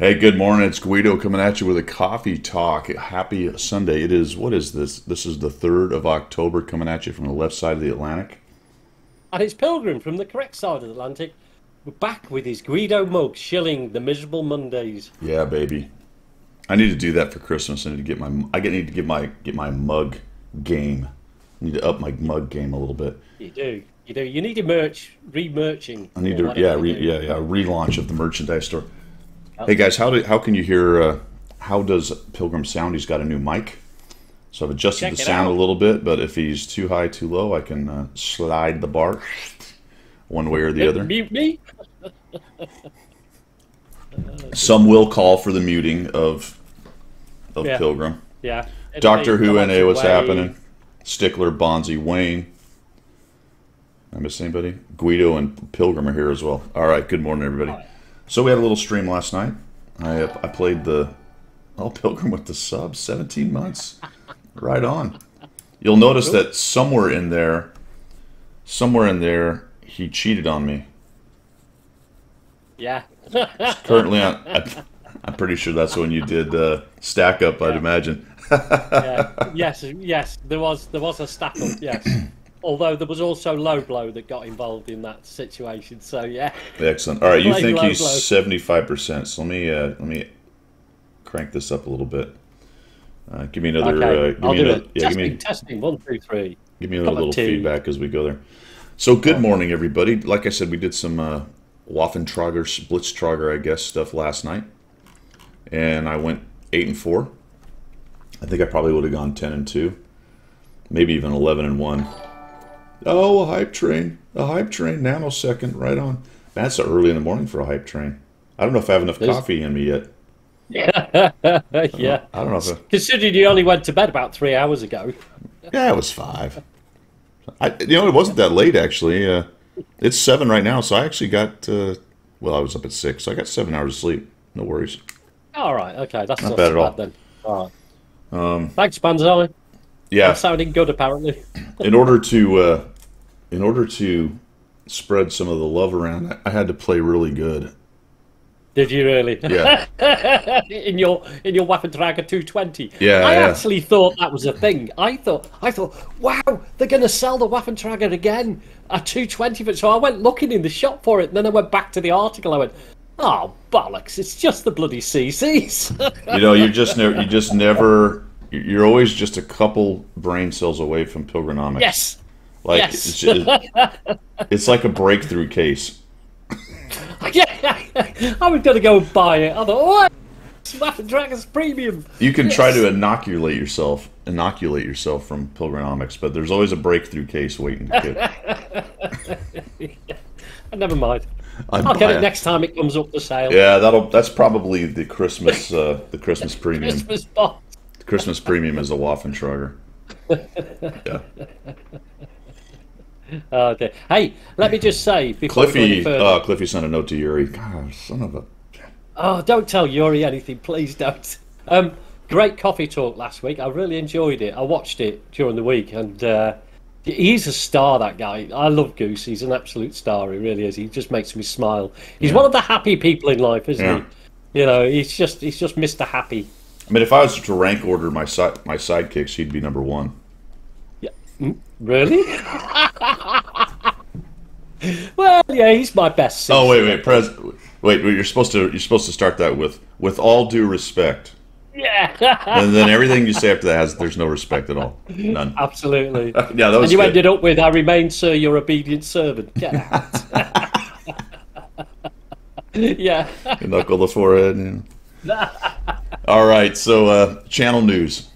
Hey, good morning. It's Guido coming at you with a coffee talk. Happy Sunday. It is, what is this? This is the 3rd of October coming at you from the left side of the Atlantic. And it's Pilgrim from the correct side of the Atlantic. We're back with his Guido mug, shilling the miserable Mondays. Yeah, baby. I need to do that for Christmas. I need to get get my mug game. I need to up my mug game a little bit. You do. You need a re-merching. I need to, yeah, relaunch of the merchandise store. Hey guys, how can you hear? How does Pilgrim sound? He's got a new mic, so I've adjusted the sound a little bit. But if he's too high, too low, I can slide the bar one way or the other. Mute me. Some will call for the muting of Pilgrim. Yeah. Doctor Who NA, what's happening? Stickler, Bonzi, Wayne. Did I miss anybody? Guido and Pilgrim are here as well. All right. Good morning, everybody. So we had a little stream last night. I played the Pilgrim with the sub, 17 months. Right on. You'll notice that somewhere in there, he cheated on me. Yeah. Currently, I'm pretty sure that's when you did stack up. I'd imagine. Yeah. Yes. There was a stack up. Yes. Although there was also low blow that got involved in that situation, so yeah. Excellent. All right, you think he's 75%? So let me crank this up a little bit. Give me another. Okay, I'll do it. Testing. 1, 2, 3. Give me another little feedback as we go there. So good morning, everybody. Like I said, we did some Waffentrager, Blitztrager, I guess, stuff last night, and I went 8-4. I think I probably would have gone 10-2, maybe even 11-1. Oh, a hype train, nanosecond, right on. That's early in the morning for a hype train. I don't know if I have enough coffee in me yet. Yeah, yeah. I don't know if considering you only went to bed about 3 hours ago. Yeah, it was 5. It wasn't that late actually. It's 7 right now, so I actually got. Well, I was up at 6, so I got 7 hours of sleep. No worries. All right, okay, that's not bad at all. Then. All right. Thanks, Banzai. Yeah, I'm sounding good apparently. In order to spread some of the love around, I had to play really good. Did you really? Yeah. in your Waffentrager 220. Yeah. I actually thought that was a thing. I thought, wow, they're going to sell the Waffentrager again at 220. But so I went looking in the shop for it, and then I went back to the article. I went, oh bollocks! It's just the bloody CCs. You're always just a couple brain cells away from Pilgronomics. Yes. Like yes. It's like a breakthrough case. Yeah, I was going to go and buy it. I thought, oh, it's Waffentrager's premium. You can try to inoculate yourself from Pilgronomics, but there's always a breakthrough case waiting to get. Never mind. I'll get it next time it comes up for sale. Yeah, that's probably the Christmas premium. Christmas box. The Christmas premium is a Waffentrager. Yeah. Okay. Hey, let me just say before Cliffy sent a note to Yuri. God, son of a. Oh, don't tell Yuri anything, please don't. Great coffee talk last week. I really enjoyed it. I watched it during the week, and he's a star. That guy. I love Goose. He's an absolute star. He really is. He just makes me smile. He's one of the happy people in life, isn't he? You know, he's just Mr. Happy. I mean, if I was to rank order my sidekicks, he'd be number 1. Yeah. Really? Well, yeah, he's my best. Oh wait! You're supposed to start that with all due respect. Yeah. And then everything you say after that there's no respect at all. None. Absolutely. Yeah, that was. And you good. ended up with, "I remain, sir, your obedient servant." Get out. Yeah. Knuckle the forehead. All right, so channel news.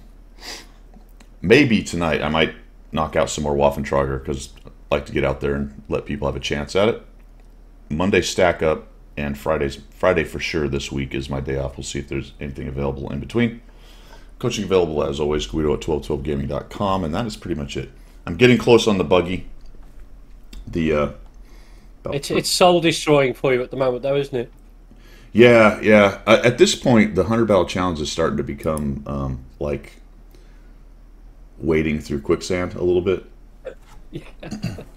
Maybe tonight I might knock out some more Waffentrager because I like to get out there and let people have a chance at it. Monday stack up, and Friday for sure this week is my day off. We'll see if there's anything available in between. Coaching available as always, Guido at 1212gaming.com, and that is pretty much it. I'm getting close on the buggy. It's soul destroying for you at the moment, though, isn't it? Yeah. At this point, the 100 battle challenge is starting to become like wading through quicksand a little bit.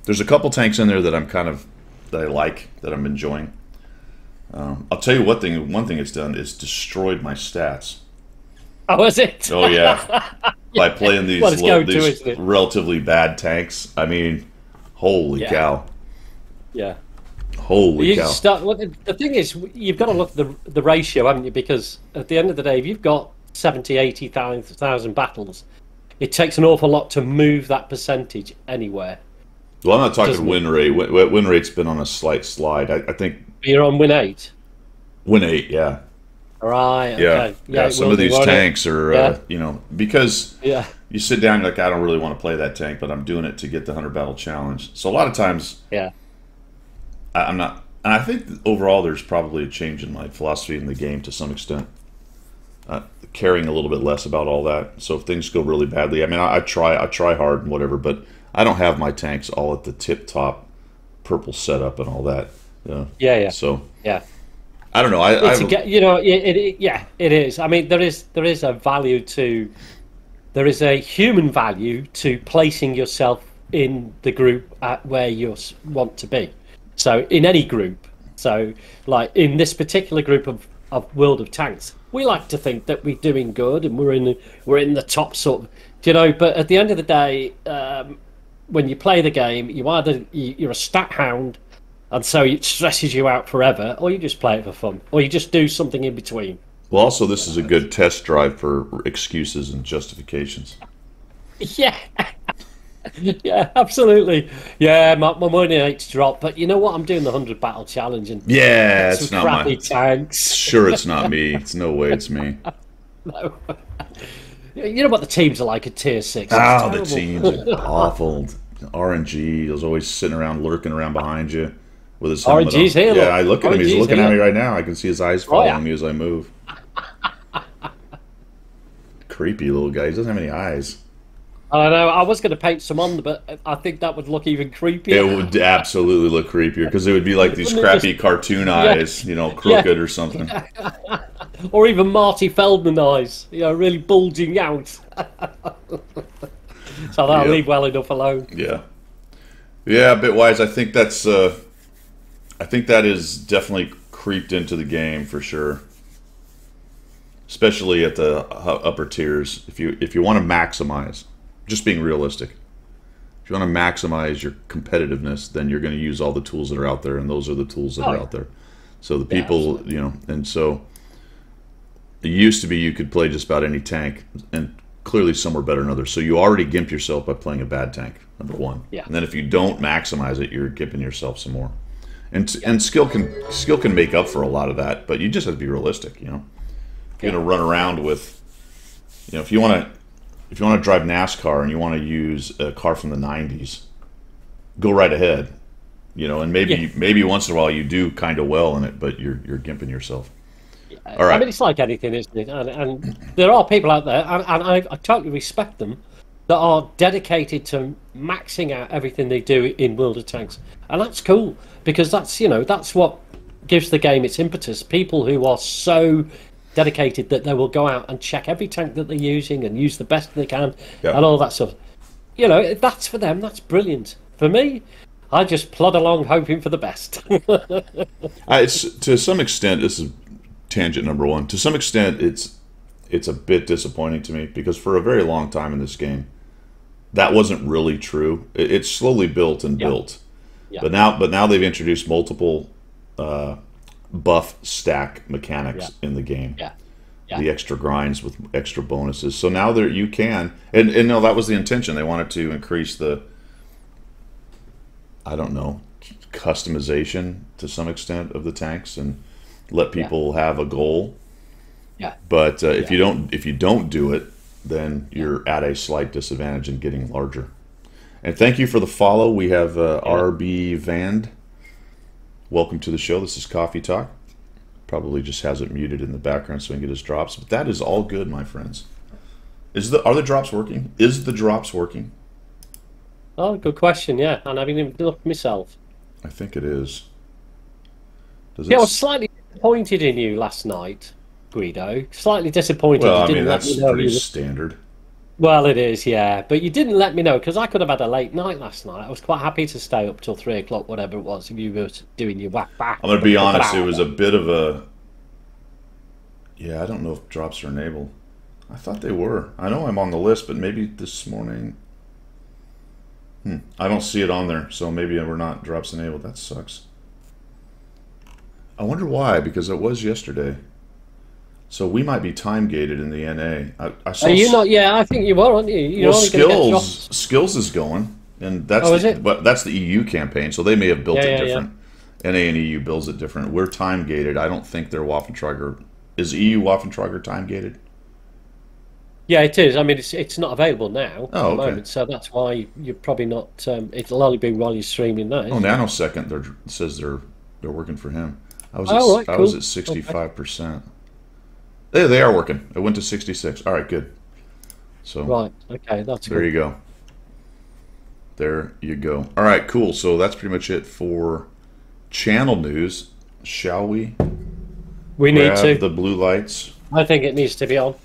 There's a couple tanks in there that I like, that I'm enjoying. I'll tell you what thing. One thing it's done is destroyed my stats. Oh, is it? Oh yeah, by playing these Well, it's going to, isn't it? relatively bad tanks. I mean, holy cow! Yeah. Holy cow! Well, the thing is, you've got to look at the ratio, haven't you? Because at the end of the day, if you've got 70, 80,000 battles, it takes an awful lot to move that percentage anywhere. Well, I'm not talking win rate. Win rate's been on a slight slide. I think you're on win 8. Win 8, yeah. Right. Okay. Yeah. Some of these tanks are, because you sit down, you're like, I don't really want to play that tank, but I'm doing it to get the 100 battle challenge. So a lot of times, I'm not, and I think overall there's probably a change in my philosophy in the game to some extent. Caring a little bit less about all that. So if things go really badly, I mean, I try hard and whatever, but I don't have my tanks all at the tip top purple setup and all that. So I don't know. It is. I mean, there is a value to, there is a human value to placing yourself in the group at where you want to be. So in any group, so like in this particular group of World of Tanks, we like to think that we're doing good and we're in the top sort of, But at the end of the day, when you play the game, you're a stat hound, and so it stresses you out forever, or you just play it for fun, or you just do something in between. Well, also this is a good test drive for excuses and justifications. Yeah. Yeah, absolutely. Yeah, my money rate's dropped, but you know what? I'm doing the 100 battle challenge, and it's not crappy tanks. Sure, it's not me. It's no way it's me. No. You know what the teams are like at tier 6? Oh, the teams are awful. RNG is always sitting around, lurking around behind you with his helmet RNG's on. here. Yeah, I look at him. He's looking at me right now. I can see his eyes following me as I move. Creepy little guy. He doesn't have any eyes. I know. I was going to paint some on, but I think that would look even creepier. It would absolutely look creepier because it would be like these crappy cartoon eyes, crooked or something. Or even Marty Feldman eyes, really bulging out. So that'll leave well enough alone. Yeah. Yeah, Bitwise, I think that is definitely creeped into the game for sure. Especially at the upper tiers. If you want to maximize, just being realistic. If you want to maximize your competitiveness, then you're going to use all the tools that are out there, and those are the tools that are out there. So the people, and so it used to be you could play just about any tank, and clearly some were better than others. So you already gimp yourself by playing a bad tank, number one. Yeah. And then if you don't maximize it, you're gimping yourself some more. And skill can make up for a lot of that, but you just have to be realistic, If you're going to run around with, if you want to drive NASCAR and you want to use a car from the 90s, go right ahead, and maybe once in a while you do kind of well in it, but you're gimping yourself. All right. I mean, it's like anything, isn't it? And there are people out there, and I totally respect them, that are dedicated to maxing out everything they do in World of Tanks, and that's cool because that's what gives the game its impetus. People who are so dedicated that they will go out and check every tank that they're using and use the best they can and all that stuff. That's for them. That's brilliant. For me, I just plod along hoping for the best. To some extent, this is tangent number one. To some extent, it's a bit disappointing to me because for a very long time in this game, that wasn't really true. It's slowly built and built, but now they've introduced multiple buff stack mechanics in the game. The extra grinds with extra bonuses. So now you can, and no, that was the intention. They wanted to increase the, I don't know, customization to some extent of the tanks and let people have a goal. But if you don't do it, then you're at a slight disadvantage in getting larger. And thank you for the follow. We have RB Vand. Welcome to the show. This is Coffee Talk. Probably just has it muted in the background so we can get his drops. But that is all good, my friends. Are the drops working? Is the drops working? Oh, good question, yeah. And I haven't even looked myself. I think it is. I was slightly disappointed in you last night, Guido. Slightly disappointed. Well, you didn't that's let me know pretty standard. Well, it is, yeah. But you didn't let me know because I could have had a late night last night. I was quite happy to stay up till 3 o'clock, whatever it was, if you were doing your whack back I'm going to for a be couple honest, it hours. was a bit of a. Yeah, I don't know if drops are enabled. I thought they were. I know I'm on the list, but maybe this morning. I don't see it on there, so maybe we're not drops enabled. That sucks. I wonder why, because it was yesterday. So we might be time gated in the NA. I saw. Are you not? Yeah, I think you are, aren't you? You're Well, only going to get skills drops. skills is going, and Oh, is it? but that's the EU campaign, so they may have built Yeah, it yeah, yeah. different. NA and EU builds it different. We're time gated. I don't think they're Waffentrager. Is EU Waffentrager time gated? Yeah, it is. I mean, it's not available now at Oh, the okay. moment, so that's why you're probably not. It'll only be while you're streaming that, Oh, isn't it? nanosecond. It says they're working for him. Oh, right, I was cool. at Okay. 65%. They are working. It went to 66. All right, good. So Right. Okay, that's there good. you go. There you go. All right, cool. So that's pretty much it for channel news. Shall we We need grab to. the blue lights, I think it needs to be on.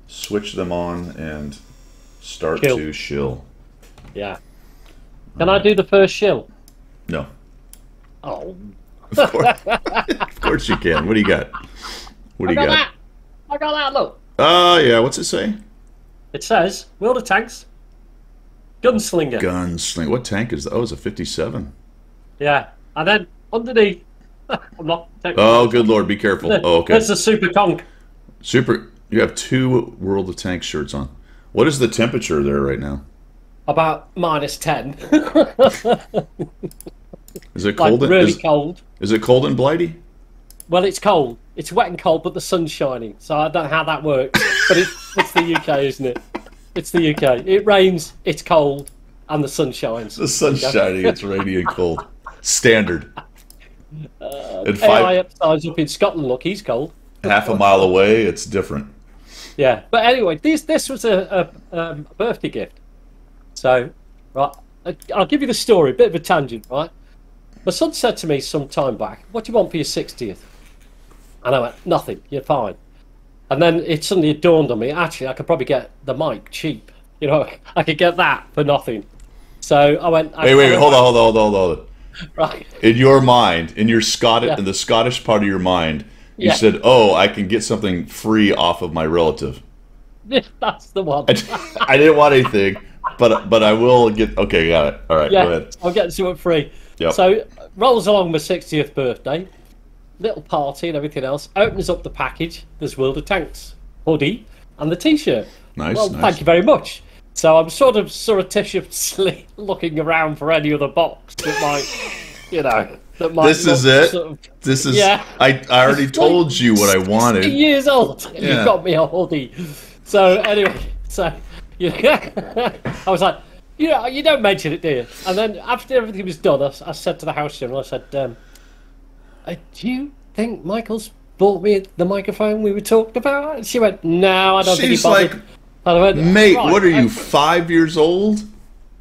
switch them on, and start Chill. to shill? Yeah. Can I do the first shill? No, Oh, of course, of course you can. What do you got? What do I you got got? that. I got that. Look. Oh, yeah. What's it say? It says World of Tanks, Gunslinger. Gunsling. What tank is that? Oh, it's a 57. Yeah, and then underneath, I'm not. Oh, good lord, be careful. Oh, okay. There's the Super Conk. Super. You have two World of Tanks shirts on. What is the temperature there right now? About -10. Is it Like cold? really cold. Is it cold in Blighty? Well, it's cold. It's wet and cold, but the sun's shining. So I don't know how that works. But it's the UK, isn't it? It's the UK. It rains, it's cold, and the sun shines. The sun's shining. It's rainy and cold. Standard. And AI upsides up in Scotland. Look, he's cold. half a mile away, it's different. Yeah. But anyway, this was a birthday gift. So, right, I'll give you the story. A bit of a tangent, right? My son said to me some time back, "What do you want for your 60th?" And I went, "Nothing. You're fine." And then it suddenly dawned on me, actually, I could probably get the mic cheap. You know, I could get that for nothing. So I went. Wait, hold on. Right. In your mind, in your Yeah. in the Scottish part of your mind, you Yeah. said, "Oh, I can get something free off of my relative." That's the one. I didn't want anything, but I will get. Okay, got it. All right, Yeah, go ahead. I'll get something free. Yep. So rolls along my 60th birthday, little party and everything else. Opens up the package. There's World of Tanks hoodie and the T-shirt. Nice, Well, nice. thank you very much. So I'm sort of surreptitiously looking around for any other box that might, that might. This is look it. sort of- This is. Yeah. I already told you what I 60 wanted. years old. And Yeah. You got me a hoodie. So anyway, I was like, you don't mention it, do you? And then after everything was done, I said to the house general, I said, do you think Michael's bought me the microphone we were talking about? And she went, no, I don't think he She's bothered. like, And I went, "Mate, "Right, what are you, okay." 5 years old?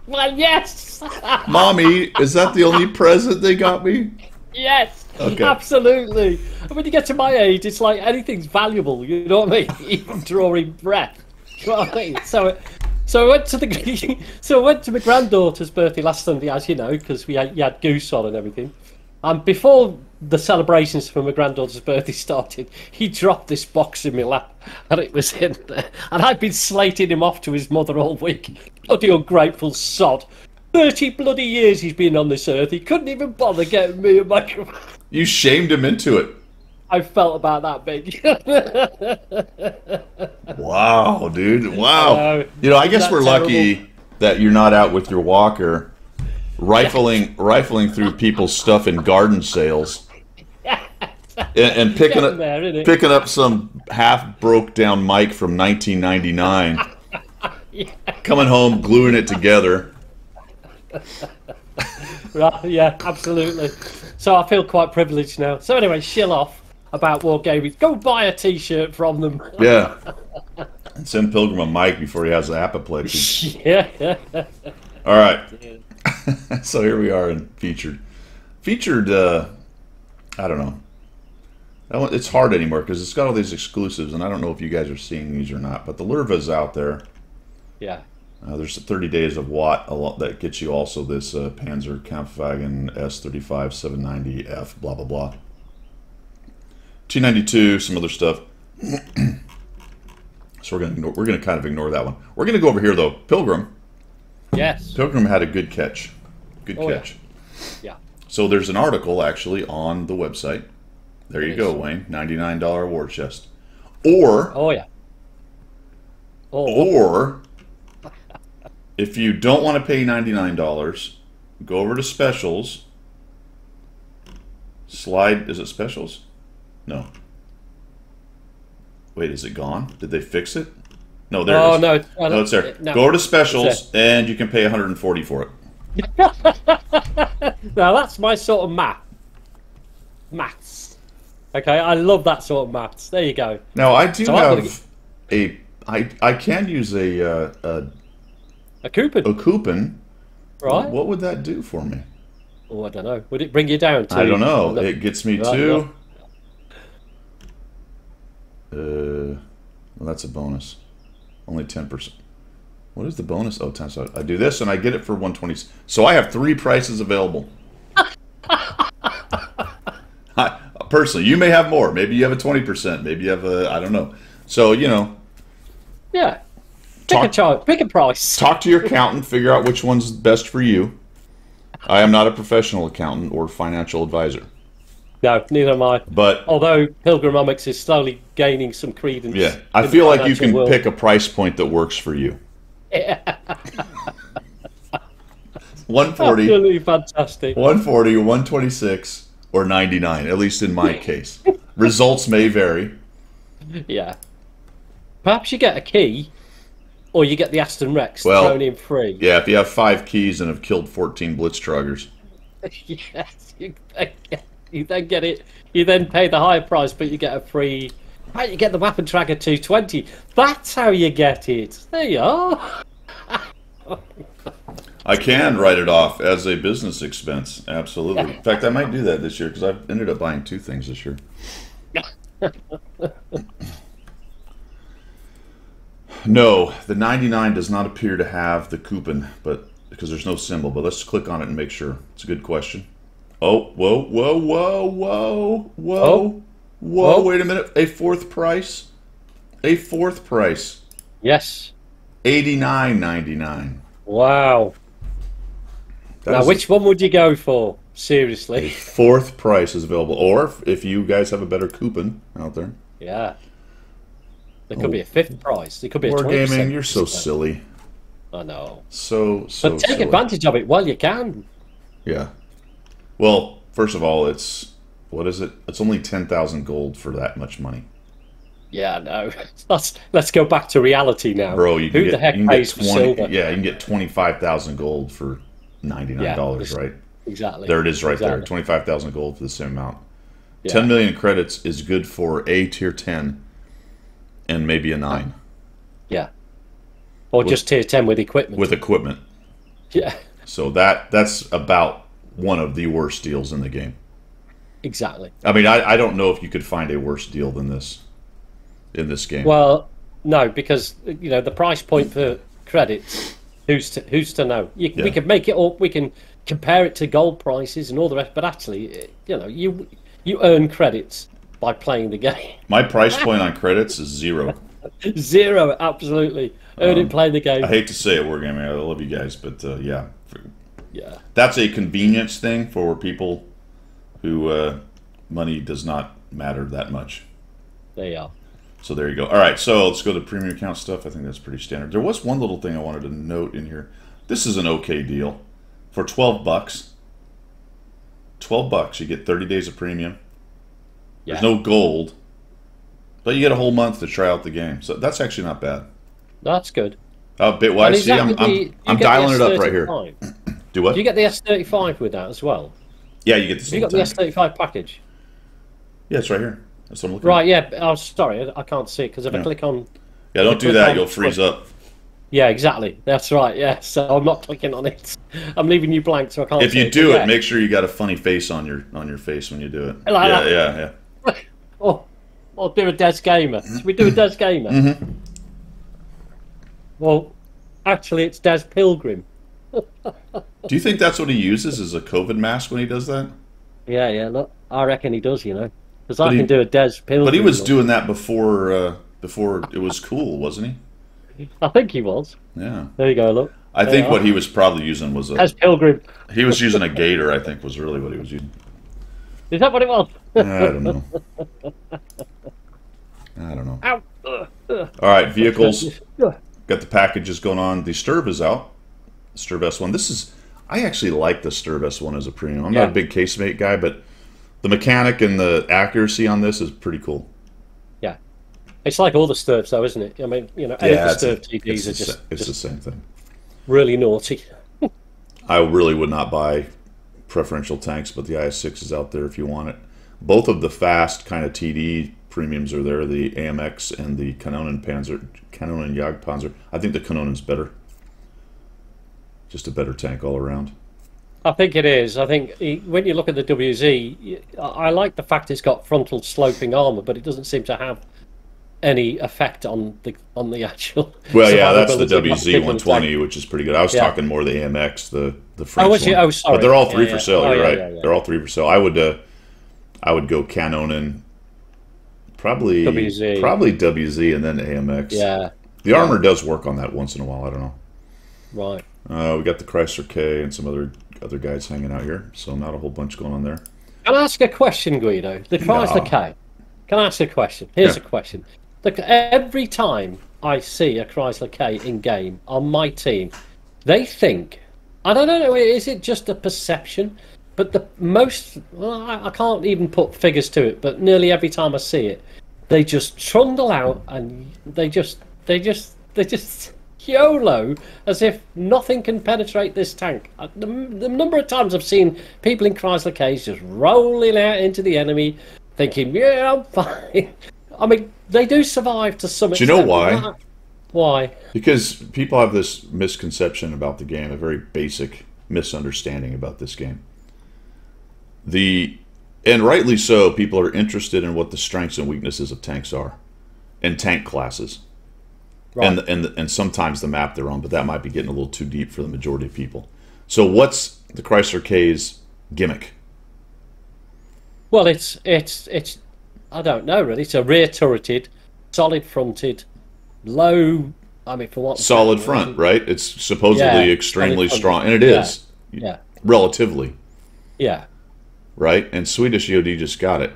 Well, yes. Mommy, is that the only present they got me?" Yes, Okay. absolutely. And when you get to my age, it's like anything's valuable. You know what I mean? Even drawing breath. You know what I mean? So I went to my granddaughter's birthday last Sunday, as you know, because you had goose on and everything. And before the celebrations for my granddaughter's birthday started, he dropped this box in my lap, and it was in there. And I'd been slating him off to his mother all week. Bloody ungrateful sod. 30 bloody years he's been on this earth. He couldn't even bother getting me a microphone. You shamed him into it. I felt about that big. Wow, dude. Wow. know. I guess Isn't we're that lucky that you're not out with your walker rifling through people's stuff in garden sales and picking Getting there, innit? picking up some half broke down mic from 1999. Coming home, gluing it together. Right, yeah, absolutely. So I feel quite privileged now. So anyway, shill off about wargaming. Go buy a T-shirt from them. Yeah. And send Pilgrim a mic before he has the apoplectic. Yeah. All right. So here we are in featured. Featured, I don't know. It's hard anymore because it's got all these exclusives, and I don't know if you guys are seeing these or not. But the Lurva's out there. Yeah. There's 30 days of Watt a lot that gets you also this Panzer Kampfwagen S35 790F blah blah blah. T92, some other stuff. So we're gonna kind of ignore that one. We're gonna go over here though. Pilgrim. Yes. Pilgrim had a good catch. Good catch. Yeah. So there's an article actually on the website. There you go, Wayne. $99 war chest. Or. Oh yeah. Or. If you don't want to pay $99, go over to specials. Slide. Is it specials? No. Wait, is it gone? Did they fix it? No, there it is. No, it's there. No, go over to specials, and you can pay $140 for it. Now that's my sort of maths. Okay, I love that sort of maths. There you go. Now I do have I can use a coupon. A coupon. Right. What would that do for me? Oh, I don't know. Would it bring you down to? I don't know. It gets me to. Well, that's a bonus. Only 10%. What is the bonus? Oh, 10. So I do this and I get it for 120. So I have 3 prices available. Personally, you may have more. Maybe you have a 20%. Maybe you have a, I don't know. So, you know. Yeah. Pick a price. Talk to your accountant. Figure out which one's best for you. I am not a professional accountant or financial advisor. No, neither am I. But although Pilgrimomics is slowly gaining some credence. Yeah, I feel like you can pick a price point that works for you. Yeah. 140. Absolutely fantastic. 140, 126, or 99. At least in my case. Results may vary. Yeah. Perhaps you get a key, or you get the Aston Rex thrown in free. Yeah, if you have 5 keys and have killed 14 Blitztraggers. Yes, you then get it. You then pay the higher price, but you get a free. How you get the Waffentrager 220? That's how you get it. There you are. I can write it off as a business expense. Absolutely. In fact, I might do that this year because I've ended up buying 2 things this year. No, the 99 does not appear to have the coupon, but because there's no symbol. But let's click on it and make sure. It's a good question. Oh, whoa, whoa, whoa, whoa, whoa, whoa! Wait a minute. A 4th price. A 4th price. Yes. $89.99. Wow. Now, which one would you go for? Seriously. A 4th price is available, or if you guys have a better coupon out there. Yeah. There could be a 5th price. There could be a 20%. Wargaming, you're so silly. I know. So but take advantage of it while you can. Yeah. Well, first of all, it's what is it? It's only 10,000 gold for that much money. Yeah, I know. Let's go back to reality now. Bro, who the heck pays for silver? Yeah, you can get 25,000 gold for $99, right? Exactly. There it is, right there. 25,000 gold for the same amount. Yeah. 10 million credits is good for a tier 10. And maybe a 9. Yeah. Or just tier 10 with equipment. With equipment. Yeah. So that's about one of the worst deals in the game. Exactly. I mean, I don't know if you could find a worse deal than this in this game. Well, no, because you know the price point for credits. Who's to know? We can make it up. We can compare it to gold prices and all the rest. But actually, you know, you earn credits by playing the game. My price point on credits is 0. 0, absolutely. Earn it playing the game. I hate to say it, Wargaming. I love you guys, but yeah. Yeah. That's a convenience thing for people who money does not matter that much. There you are. So there you go. All right, so let's go to premium account stuff. I think that's pretty standard. There was one little thing I wanted to note in here. This is an okay deal. For $12, $12, you get 30 days of premium. Yeah. There's no gold, but you get a whole month to try out the game. So that's actually not bad. That's good. See, I'm dialing it up right here. Do what? Do you get the S35 with that as well? Yeah, you get the You got the S35 package? Yeah, it's right here. That's what I'm looking at. Right, yeah. Oh, sorry, I can't see it because if I click on... Yeah, don't do that. You'll freeze up. Yeah, exactly. That's right, yeah. So I'm not clicking on it. I'm leaving you blank so I can't see it. If you do it, make sure you got a funny face on your face when you do it. Yeah. Or do a Des Gamer. Should we do a Des Gamer? Mm-hmm. Well, Actually, it's Des Pilgrim. Do you think that's what he uses as a COVID mask when he does that? Yeah, look, I reckon he does, because But I can do a Des Pilgrim. But he was look. doing that before it was cool, wasn't he? I think he was. Yeah. There you go, look. I think what he was probably using was Des Pilgrim. he was using a gator, I think was really what he was using. Is that what it was? I don't know. I don't know. Ow. All right, vehicles. Got the packages going on. The Sturb is out. Sturb S1. I actually like the Sturb S1 as a premium. I'm not a big casemate guy, but the mechanic and the accuracy on this is pretty cool. Yeah. It's like all the Sturbs, though, isn't it? I mean, any of the Sturb TDs are just the same thing. Really naughty. I really would not buy preferential tanks, but the IS-6 is out there if you want it. Both of the fast kind of TD premiums are there, the AMX and the Kanonen Jagdpanzer. I think the Kanonen's better. Just a better tank all around. I think it is. I think when you look at the WZ, I like the fact it's got frontal sloping armor, but it doesn't seem to have any effect on the actual. Well, yeah, that's the WZ 120, which is pretty good. I was talking more the AMX, the French one. Oh, sorry. But they're all three for sale. You're right. Yeah. They're all three for sale. I would go Kanonen, probably WZ, and then AMX. Yeah. The armor does work on that once in a while. I don't know. Right. We got the Chrysler K and some other guys hanging out here, so not a whole bunch going on there. Can I ask a question, Guido? The Chrysler K. Can I ask a question? Here's a question. Every time I see a Chrysler K in game on my team, they think, I don't know, is it just a perception? But I can't even put figures to it, but nearly every time I see it, they just trundle out and they just YOLO, as if nothing can penetrate this tank. The number of times I've seen people in Chrysler Ks just rolling out into the enemy, thinking, yeah, I'm fine. I mean, they do survive to some extent. Do you know why? Why? Because people have this misconception about the game, a very basic misunderstanding about this game. And rightly so, people are interested in what the strengths and weaknesses of tanks are, and tank classes. Right. And sometimes the map they're on, but that might be getting a little too deep for the majority of people. So what's the Chrysler K's gimmick? Well, it's I don't know really. It's a rear turreted, solid fronted, low. I mean, for what? Solid front, right? It's supposedly extremely strong, and it is. Yeah. Relatively. Yeah. Right, and Swedish EOD just got it.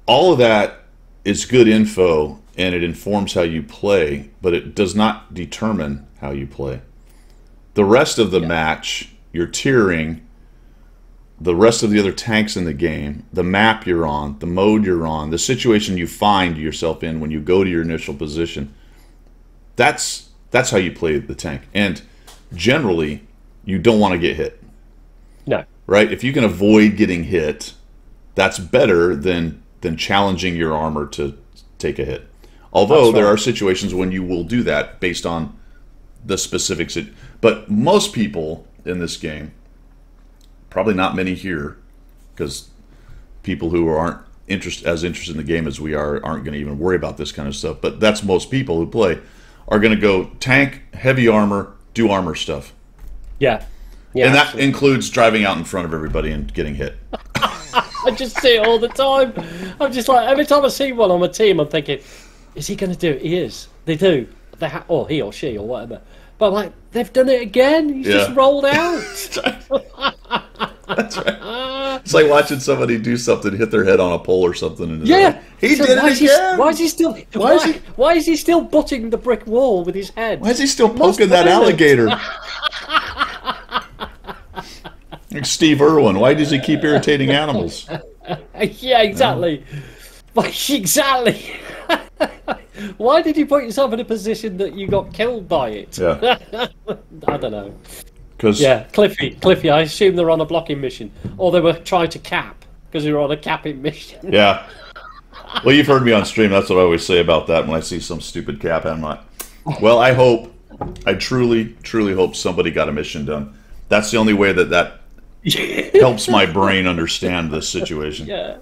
All of that is good info, and it informs how you play, but it does not determine how you play. The rest of the match, your tiering, the rest of the other tanks in the game, the map you're on, the mode you're on, the situation you find yourself in when you go to your initial position, that's how you play the tank. And generally, you don't want to get hit. No. Right? If you can avoid getting hit, that's better than challenging your armor to take a hit. Although there are situations when you will do that based on the specifics. But most people in this game, probably not many here, because people who aren't as interested in the game as we are aren't going to even worry about this kind of stuff. But that's most people who play are going to go tank, heavy armor, do armor stuff. Yeah. Yeah, and that includes driving out in front of everybody and getting hit. I just see it all the time. I'm just like, every time I see one on my team, I'm thinking, is he going to do it? He is. They do. Or he or she or whatever. But I'm like, they've done it again. He's just rolled out. That's right. It's like watching somebody do something, hit their head on a pole or something. And he did it again. Why is he still butting the brick wall with his head? Why is he still poking that alligator? Like Steve Irwin, why does he keep irritating animals? Yeah, exactly. Exactly. Why did you put yourself in a position that you got killed by it? Yeah. I don't know. Cliffy, I assume they're on a blocking mission. Or they were trying to cap, because they were on a capping mission. Yeah. Well, you've heard me on stream, that's what I always say about that when I see some stupid cap. I'm like, well, I truly hope somebody got a mission done. That's the only way that helps my brain understand this situation. Yeah.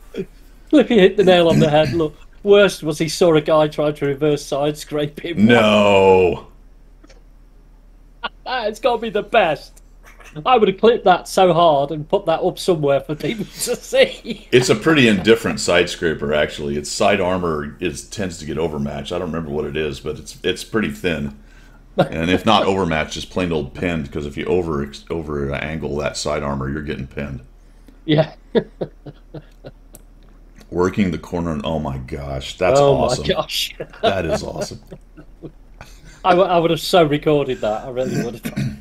Cliffy hit the nail on the head. Look, worst was he saw a guy trying to reverse side scrape him. No. It's got to be the best. I would have clipped that so hard and put that up somewhere for people to see. It's a pretty indifferent side scraper, actually. Its side armor tends to get overmatched. I don't remember what it is, but it's pretty thin. And if not overmatched, just plain old pinned, because if you over angle that side armor, you're getting pinned. Yeah. Working the corner, and oh my gosh, that's awesome. Oh my gosh. That is awesome. I would have so recorded that. I really would have.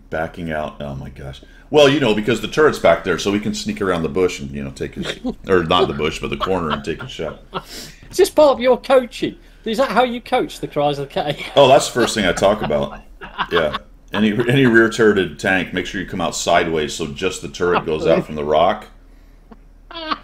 Backing out, oh my gosh. Well, because the turret's back there, so we can sneak around the bush and, take his, or not the bush, but the corner and take a shot. Is this part of your coaching? Is that how you coach the Chrysler K? Oh, that's the first thing I talk about. Yeah. Any rear turreted tank, make sure you come out sideways so just the turret goes out from the rock. I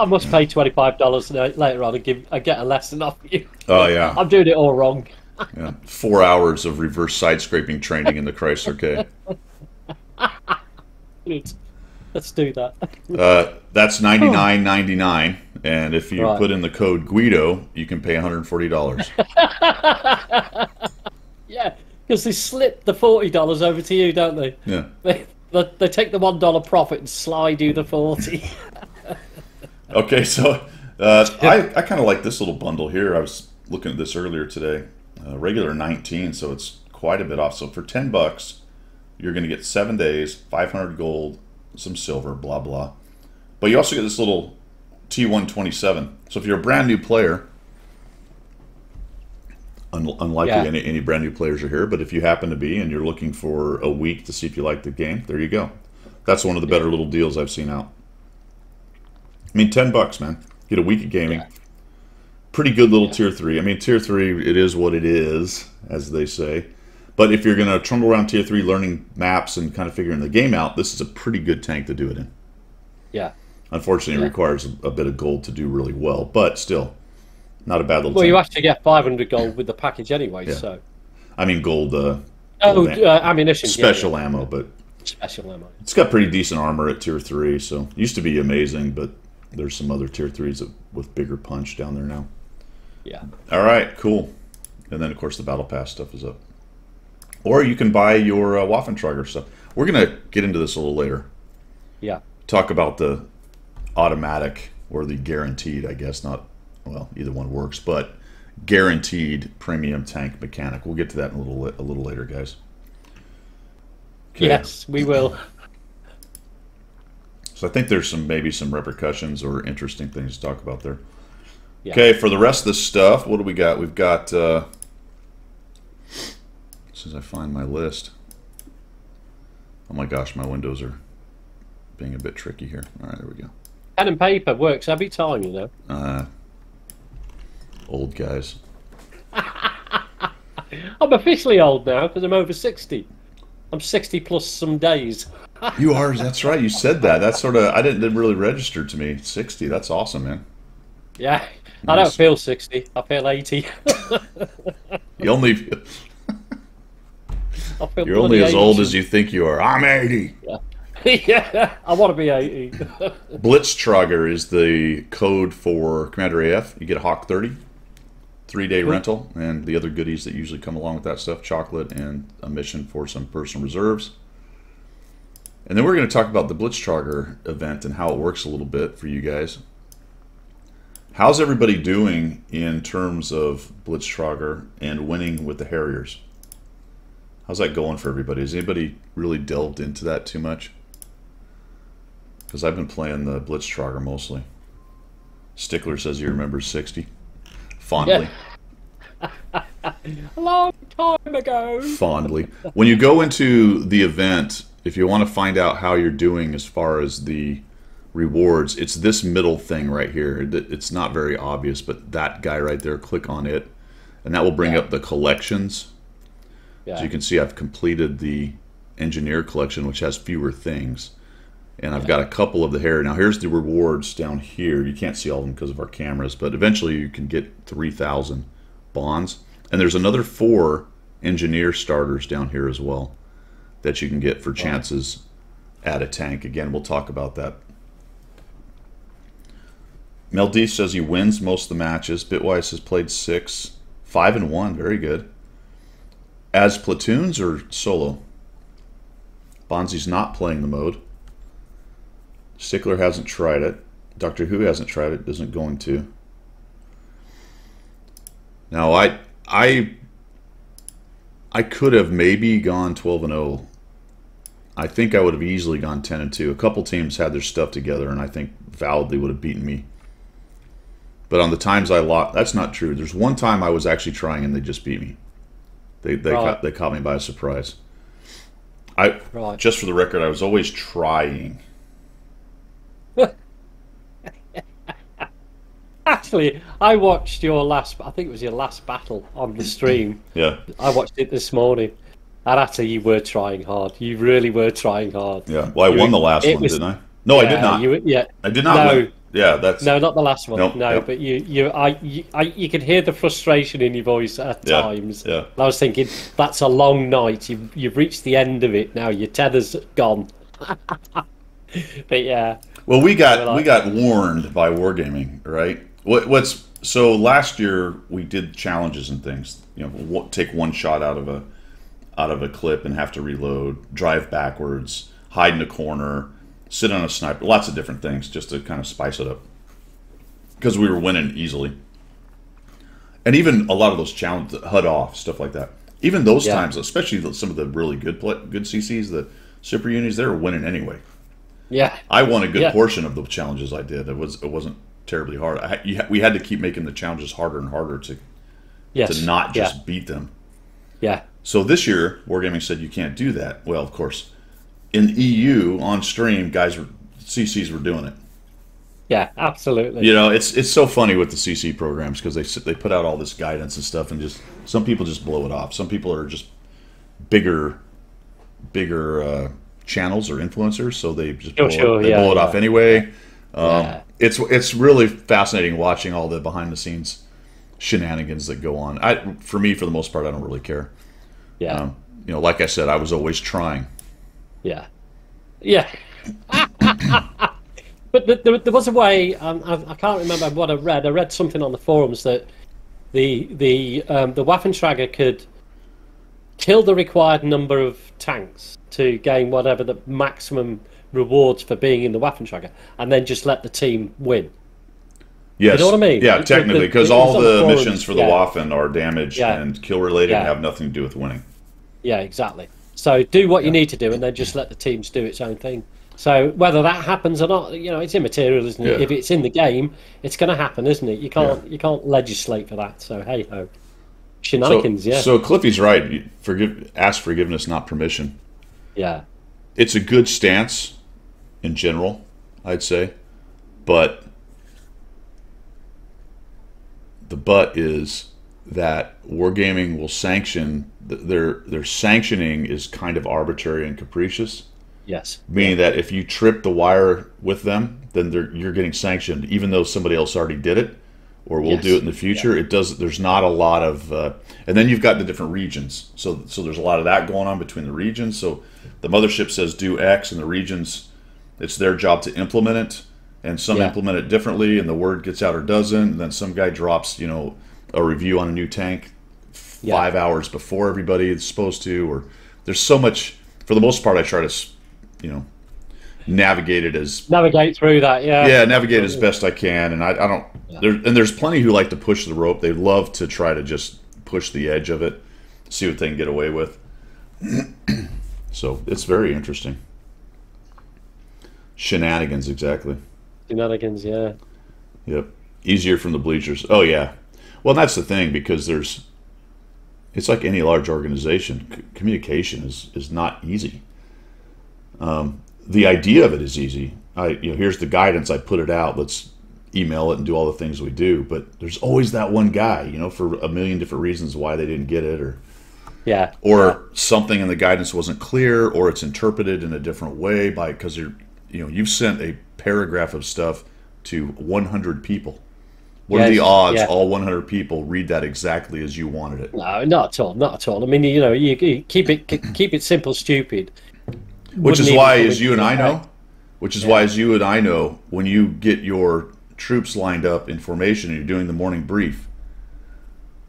must pay $25 later on and get a lesson off you. Oh, yeah. I'm doing it all wrong. Yeah. 4 hours of reverse side scraping training in the Chrysler K. Let's do that. That's $99.99, and if you put in the code Guido, you can pay $140. Yeah, because they slip the $40 over to you, don't they? Yeah. They take the $1 profit and slide you the 40. Okay, so I kind of like this little bundle here. I was looking at this earlier today. Regular 19, so it's quite a bit off. So for $10, you're going to get 7 days, 500 gold, some silver, blah blah. But you also get this little T127. So if you're a brand new player, unlikely any brand new players are here, but if you happen to be and you're looking for a week to see if you like the game, there you go. That's one of the better little deals I've seen out. I mean, $10, man. Get a week of gaming. Yeah. Pretty good little tier 3. I mean, tier 3, it is what it is, as they say. But if you're going to trundle around tier 3 learning maps and kind of figuring the game out, this is a pretty good tank to do it in. Yeah. Unfortunately, it requires a bit of gold to do really well, but still, not a bad little tank. Well, you actually get 500 gold with the package anyway, so... I mean, gold... ammunition. Special ammo, but... Special ammo. It's got pretty decent armor at tier 3, so... Used to be amazing, but there's some other tier 3s with bigger punch down there now. Yeah. All right, cool. And then, of course, the Battle Pass stuff is up. Or you can buy your Waffentrager stuff. We're going to get into this a little later. Yeah. Talk about the automatic or the guaranteed, I guess, not, well, either one works, but guaranteed premium tank mechanic. We'll get to that in a little later, guys. Okay. Yes, we will. So I think there's maybe some repercussions or interesting things to talk about there. Yeah. Okay, for the rest of the stuff, what do we got? We've got, as soon as I find my list. Oh my gosh, my windows are being a bit tricky here. All right, there we go. Pen and paper works every time, you know. Old guys. I'm officially old now because I'm over 60. I'm 60 plus some days. You are, that's right, you said that. That's sort of, I didn't really register to me. 60, that's awesome, man. Yeah, nice. I don't feel 60, I feel 80. You're only as old as you think you are. I'm 80. Yeah. Yeah, I want to be 80. Blitztrager is the code for Commander AF. You get a Hawk 30, 3-day rental, and the other goodies that usually come along with that stuff, chocolate and a mission for some personal reserves. And then we're going to talk about the Blitztrager event and how it works a little bit for you guys. How's everybody doing in terms of Blitztrager and winning with the Harriers? How's that going for everybody? Has anybody really delved into that too much? Because I've been playing the Blitztrager mostly. Stickler says he remembers 60. Fondly. Yeah. A long time ago. Fondly. When you go into the event, if you want to find out how you're doing as far as the rewards, it's this middle thing right here. It's not very obvious, but that guy right there, click on it, and that will bring up the collections. So you can see I've completed the engineer collection, which has fewer things. And I've got a couple of the hair. Now here's the rewards down here. You can't see all of them because of our cameras, but eventually you can get 3,000 bonds. And there's another 4 engineer starters down here as well that you can get for chances at a tank. Again, we'll talk about that. Meldeef says he wins most of the matches. Bitwise has played 5 5-1, very good. As platoons or solo? Bonzi's not playing the mode. Stickler hasn't tried it. Doctor Who hasn't tried it, isn't going to. Now, I could have maybe gone 12-0. I think I would have easily gone 10-2. A couple teams had their stuff together, and I think validly would have beaten me. But on the times I lost, that's not true. There's one time I was actually trying, and they just beat me. They caught me by surprise. Just for the record, I was always trying. Actually, I watched your last, I think it was your last battle on the stream. Yeah. I watched it this morning. And actually, you were trying hard. You really were trying hard. Yeah. Well, I won the last one, didn't I? No, I did not. I did not win. Yeah, that's... No, not the last one. Nope, no, yep. But you could hear the frustration in your voice at times. Yeah. And I was thinking, that's a long night. You've reached the end of it now. Your tether's gone. But yeah. Well, we got warned by Wargaming, right? So last year we did challenges and things. You know, take one shot out of a clip and have to reload, drive backwards, hide in a corner, sit on a sniper, lots of different things just to kind of spice it up. Because we were winning easily. And even a lot of those challenges, HUD off, stuff like that. Even those times, especially some of the really good CCs, the super unis, they were winning anyway. Yeah. I won a good portion of the challenges I did. It wasn't terribly hard. We had to keep making the challenges harder and harder to not just beat them. Yeah. So this year, Wargaming said you can't do that. Well, of course, in EU on stream, CCs were doing it. Yeah, absolutely. You know, it's so funny with the CC programs because they put out all this guidance and stuff, and just some people just blow it off. Some people are just bigger channels or influencers, so they just blow it off anyway. It's really fascinating watching all the behind the scenes shenanigans that go on. For me, for the most part, I don't really care. Yeah. You know, like I said, I was always trying. Yeah. Yeah. But there was a way. I can't remember what I read. I read something on the forums that the Waffentrager could kill the required number of tanks to gain whatever the maximum rewards for being in the Waffentrager, and then just let the team win. Yes. You know what I mean? Yeah, technically, because all the missions for the Waffen are damage and kill related and have nothing to do with winning. Yeah, exactly. So do what you need to do, and then just let the teams do its own thing. So whether that happens or not, you know, it's immaterial, isn't it? If it's in the game, it's going to happen, isn't it? You can't legislate for that. So hey ho, shenanigans. So Cliffy's right. Ask forgiveness, not permission. Yeah. It's a good stance in general, I'd say, but the but is that Wargaming will sanction their sanctioning is kind of arbitrary and capricious. Yes. Meaning that if you trip the wire with them, then you're getting sanctioned, even though somebody else already did it, or will do it in the future. It does. There's not a lot of, and then you've got the different regions. So there's a lot of that going on between the regions. So the mothership says do X, and the regions, it's their job to implement it, and some implement it differently, and the word gets out or doesn't. And then some guy drops, you know, a review on a new tank 5 hours before everybody is supposed to. Or there's so much. For the most part, I try to, you know, navigate through that. Navigate as best I can, and I don't. There's plenty who like to push the rope. They love to try to just push the edge of it, see what they can get away with. So it's very interesting. Shenanigans, exactly. Shenanigans, yeah. Yep. Easier from the bleachers. Oh yeah. Well, that's the thing, because it's like any large organization. Communication is not easy. The idea of it is easy. Here's the guidance. I put it out. Let's email it and do all the things we do. But there's always that one guy, you know, for a million different reasons why they didn't get it, or something in the guidance wasn't clear, or it's interpreted in a different way because you've sent a paragraph of stuff to 100 people. What are the odds all 100 people read that exactly as you wanted it? No, not at all. Not at all. I mean, you know, you keep it simple, stupid. Which is why, as you and I know, when you get your troops lined up in formation and you're doing the morning brief,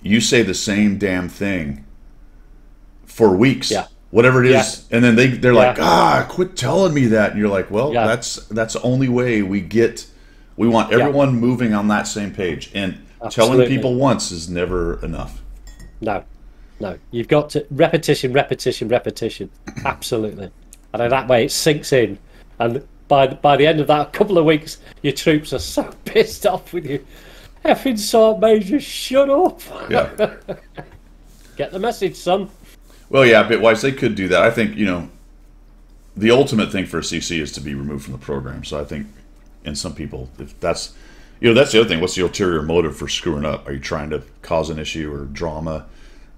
you say the same damn thing for weeks, Yeah. whatever it is, and then they're like, quit telling me that, and you're like, well, Yeah. that's the only way we want everyone moving on that same page, and Absolutely. telling people once is never enough. No, you've got to repetition. Absolutely, and then that way it sinks in, and by the end of that couple of weeks, your troops are so pissed off with you. Effing Sergeant Major, shut up. Yeah. Get the message, son. Well, yeah, Bitwise, they could do that. I think, the ultimate thing for a CC is to be removed from the program. So I think, and some people, if that's, that's the other thing. What's the ulterior motive for screwing up? Are you trying to cause an issue or drama?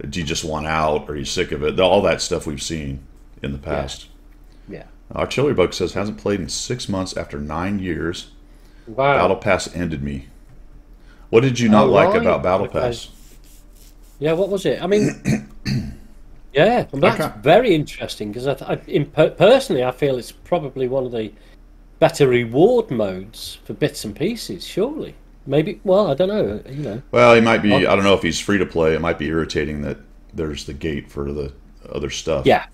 Do you just want out? Are you sick of it? All that stuff we've seen in the past. Yeah. Artillery Bug says, hasn't played in 6 months after 9 years. Wow. Battle Pass ended me. What did you not like about Battle Pass? Yeah, what was it? I mean, yeah, that's very interesting because personally, I feel it's probably one of the better reward modes for bits and pieces. Surely, maybe. Well, I don't know. Well, he might be. I don't know if he's free to play. It might be irritating that there's the gate for the other stuff. Yeah.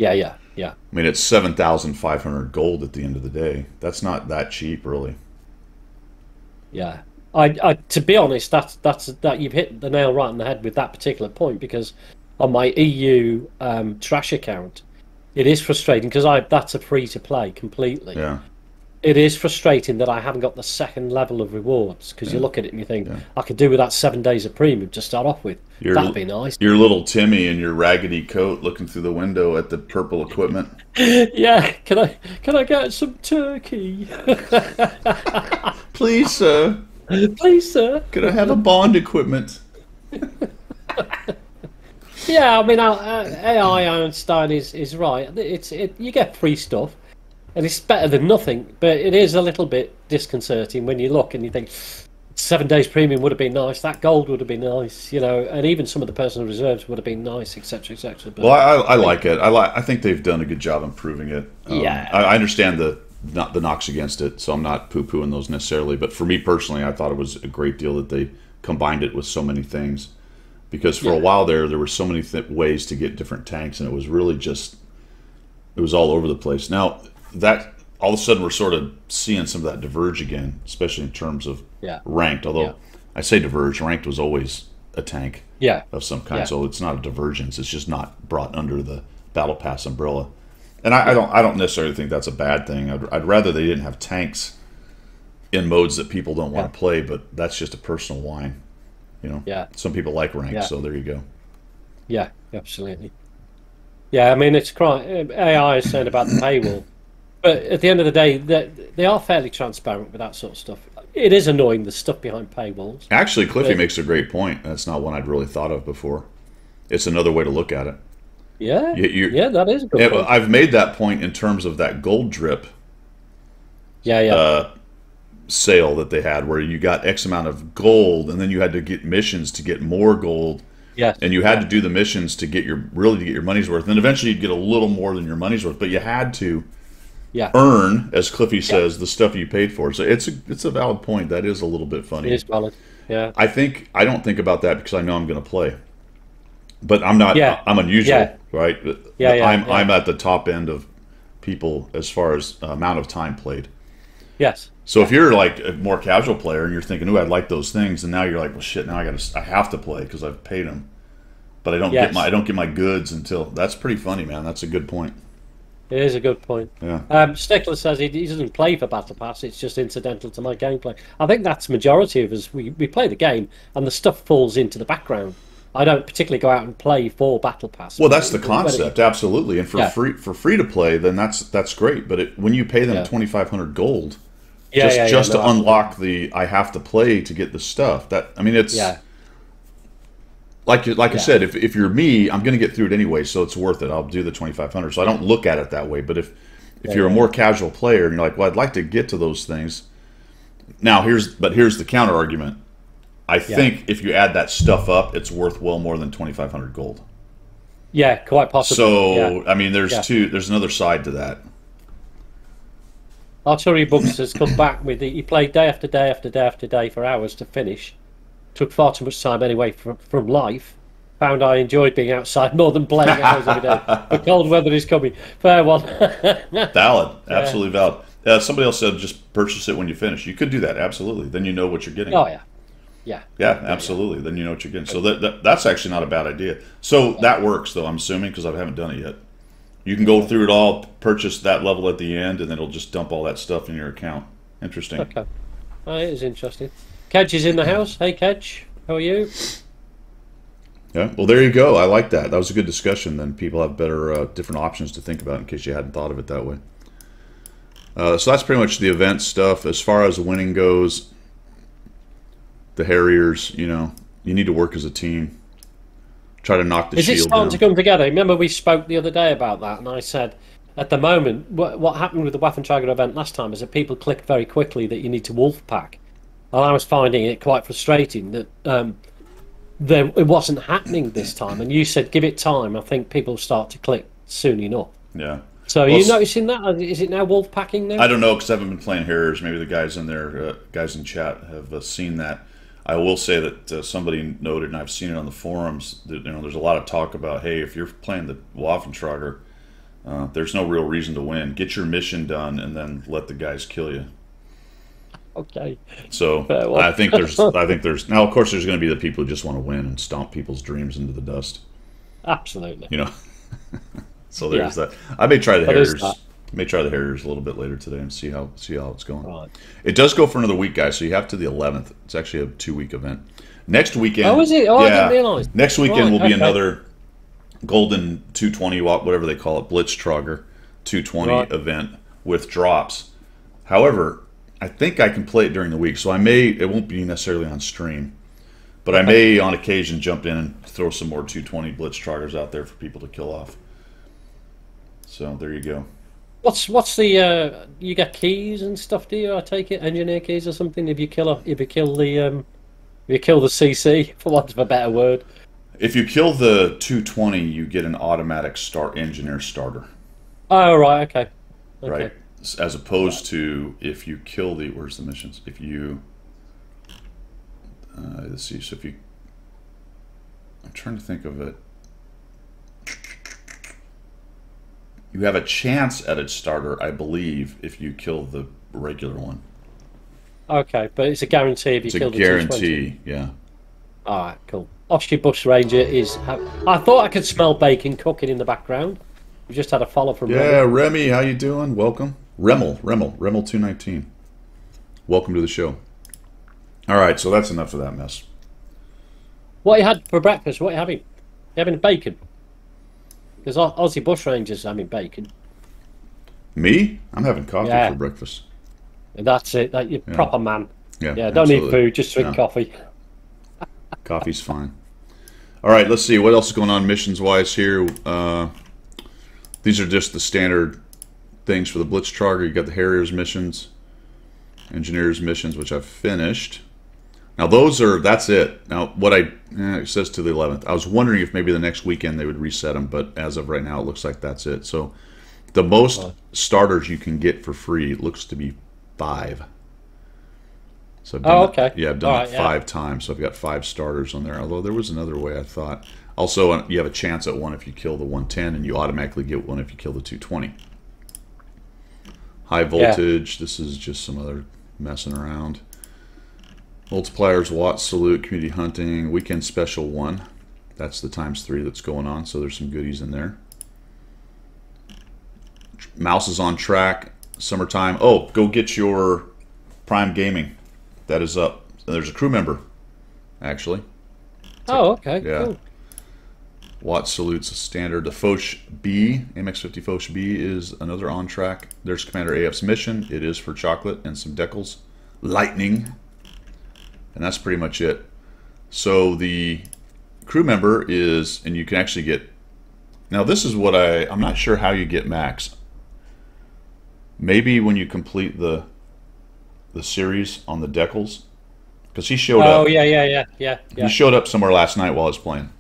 I mean, it's 7,500 gold at the end of the day. That's not that cheap, really. Yeah. I to be honest, that you've hit the nail right on the head with that particular point, because on my EU trash account, it is frustrating because that's a free to play completely. Yeah. It is frustrating that I haven't got the second level of rewards, because you look at it and you think, I could do with that 7 days of premium to start off with. That'd be nice. Your little Timmy in your raggedy coat looking through the window at the purple equipment. Yeah, can I get some turkey? Please, sir. Please, sir. Could I have a Bond equipment? Yeah, I mean, AI Einstein is right. You get free stuff, and it's better than nothing. But it is a little bit disconcerting when you look and you think 7 days premium would have been nice. That gold would have been nice, and even some of the personal reserves would have been nice, etc., etc. Well, I like it. I think they've done a good job improving it. I understand the knocks against it, so I'm not poo-pooing those necessarily. But for me personally, I thought it was a great deal that they combined it with so many things, because for a while there were so many ways to get different tanks, and it was really it was all over the place. Now that all of a sudden we're sort of seeing some of that diverge again, especially in terms of ranked. Although I say diverge, ranked was always a tank of some kind, so it's not a divergence. It's just not brought under the Battle Pass umbrella. And I don't necessarily think that's a bad thing. I'd rather they didn't have tanks in modes that people don't want to play, but that's just a personal whine. Some people like ranked, so there you go. Yeah, absolutely. Yeah, I mean, it's AI is saying about the paywall, but at the end of the day, they are fairly transparent with that sort of stuff. It is annoying, the stuff behind paywalls. Actually, Cliffy makes a great point. That's not one I'd really thought of before. It's another way to look at it. Yeah, that is a good point. I've made that point in terms of that gold drip sale that they had, where you got X amount of gold, and then you had to get missions to get more gold. Yes. And you had to do the missions to get your money's worth. And eventually you'd get a little more than your money's worth, but you had to earn, as Cliffy says, the stuff you paid for. So it's a valid point. That is a little bit funny. It is valid. Yeah. I don't think about that because I know I'm going to play. But I'm not. I'm unusual, right? I'm at the top end of people as far as amount of time played. Yes. So if you're like a more casual player and you're thinking, "Ooh, I'd like those things," and now you're like, "Well, shit! Now I have to play because I've paid them, but I don't get my goods until." That's pretty funny, man. That's a good point. It is a good point. Yeah. Stickler says he doesn't play for Battle Pass. It's just incidental to my gameplay. I think that's majority of us. We play the game and the stuff falls into the background. I don't particularly go out and play for Battle Pass. Well, that's the concept, absolutely. And for free to play, then that's great. But when you pay them 2,500 gold, just to unlock the I have to play to get the stuff. It's like I said, if you're me, I'm going to get through it anyway, so it's worth it. I'll do the 2,500. So I don't look at it that way. But if you're a more casual player and you're like, well, I'd like to get to those things. Now here's the counter argument. I think if you add that stuff up, it's worth well more than 2,500 gold. Yeah, quite possibly. So, I mean, there's another side to that. Artillery Books has come back with he played day after day after day after day for hours to finish. took far too much time anyway from life. Found I enjoyed being outside more than playing outdoors every day. The cold weather is coming. Fair one. Valid, absolutely valid. Somebody else said just purchase it when you finish. You could do that, absolutely. Then you know what you're getting. Oh yeah, yeah, yeah, absolutely. Yeah. Then you know what you're getting. So that's actually not a bad idea. So that works, though. I'm assuming because I haven't done it yet. You can go through it all, purchase that level at the end, and then it'll just dump all that stuff in your account. Interesting. Okay, it is interesting. Kedge is in the house. Hey, Kedge, how are you? Yeah, well, there you go. I like that. That was a good discussion. Then people have better, different options to think about in case you hadn't thought of it that way. So that's pretty much the event stuff. As far as winning goes, the Harriers, you need to work as a team. Try to knock the shield down. Is it starting to come together? Remember we spoke the other day about that, and I said, at the moment, what happened with the Waffentrager event last time is that people click very quickly that you need to wolf pack. And I was finding it quite frustrating that it wasn't happening this time. And you said, give it time. I think people start to click soon enough. Yeah. So are you noticing that? Is it now wolf packing now? I don't know because I haven't been playing Harriers. Maybe the guys in there, guys in chat, have seen that. I will say that somebody noted, and I've seen it on the forums, that there's a lot of talk about, hey, if you're playing the Waffentrager, there's no real reason to win. Get your mission done, and then let the guys kill you. Okay. So I think there's now, of course, there's going to be the people who just want to win and stomp people's dreams into the dust. Absolutely. So there's that. I may try the Harriers. May try the Harriers a little bit later today and see how it's going. Right. It does go for another week, guys. So you have to the 11th. It's actually a 2-week event. Next weekend. Oh, is it? Oh, yeah, I didn't realize. Next weekend will be another Golden 220 watt, whatever they call it, Blitztrager 220 event with drops. However, I think I can play it during the week, so it won't be necessarily on stream, but I may on occasion jump in and throw some more 220 Blitztragers out there for people to kill off. So there you go. What's the you get keys and stuff? Do you? I take it engineer keys or something. If you kill the CC, for want of a better word. If you kill the 220, you get an automatic engineer starter. Oh right, okay. Right, as opposed to if you kill where's the missions? If you let's see. So if you, I'm trying to think of it. You have a chance at its starter, I believe, if you kill the regular one. Okay, but it's a guarantee if you kill the 220. It's a guarantee, yeah. All right, cool. Offshoot Bushranger is... I thought I could smell bacon cooking in the background. We just had a follow from Remy, how you doing? Welcome. Remmel 219. Welcome to the show. All right, so that's enough of that mess. What you had for breakfast? What are you having? You having bacon? Because Aussie Bushrangers having bacon. Me? I'm having coffee for breakfast. That's it. You're proper man. Yeah, don't need food, just drink coffee. Coffee's fine. All right, let's see. What else is going on missions-wise here? These are just the standard things for the Blitztrager. You got the Harriers missions, Engineers missions, which I've finished. Now that's it. Now it says to the 11th. I was wondering if maybe the next weekend they would reset them, but as of right now, it looks like that's it. So the most starters you can get for free looks to be 5. So I've done I've done it 5 times. So I've got 5 starters on there. Although there was another way I thought. Also, you have a chance at one if you kill the 110, and you automatically get one if you kill the 220. High voltage. This is just some other messing around. Multipliers, Watt Salute, Community Hunting, Weekend Special 1. That's the ×3 that's going on, so there's some goodies in there. Mouse is on track. Summertime. Oh, go get your Prime Gaming. That is up. There's a crew member, actually. Oh, okay. Yeah. Cool. Watt Salute's a standard. The Foch B, MX-50 Foch B is another on track. There's Commander AF's mission. It is for chocolate and some decals. Lightning. And that's pretty much it. So the crew member is, and you can actually get, now this is what I'm not sure how you get max. Maybe when you complete the series on the decals, because he showed up. Oh yeah. He showed up somewhere last night while I was playing.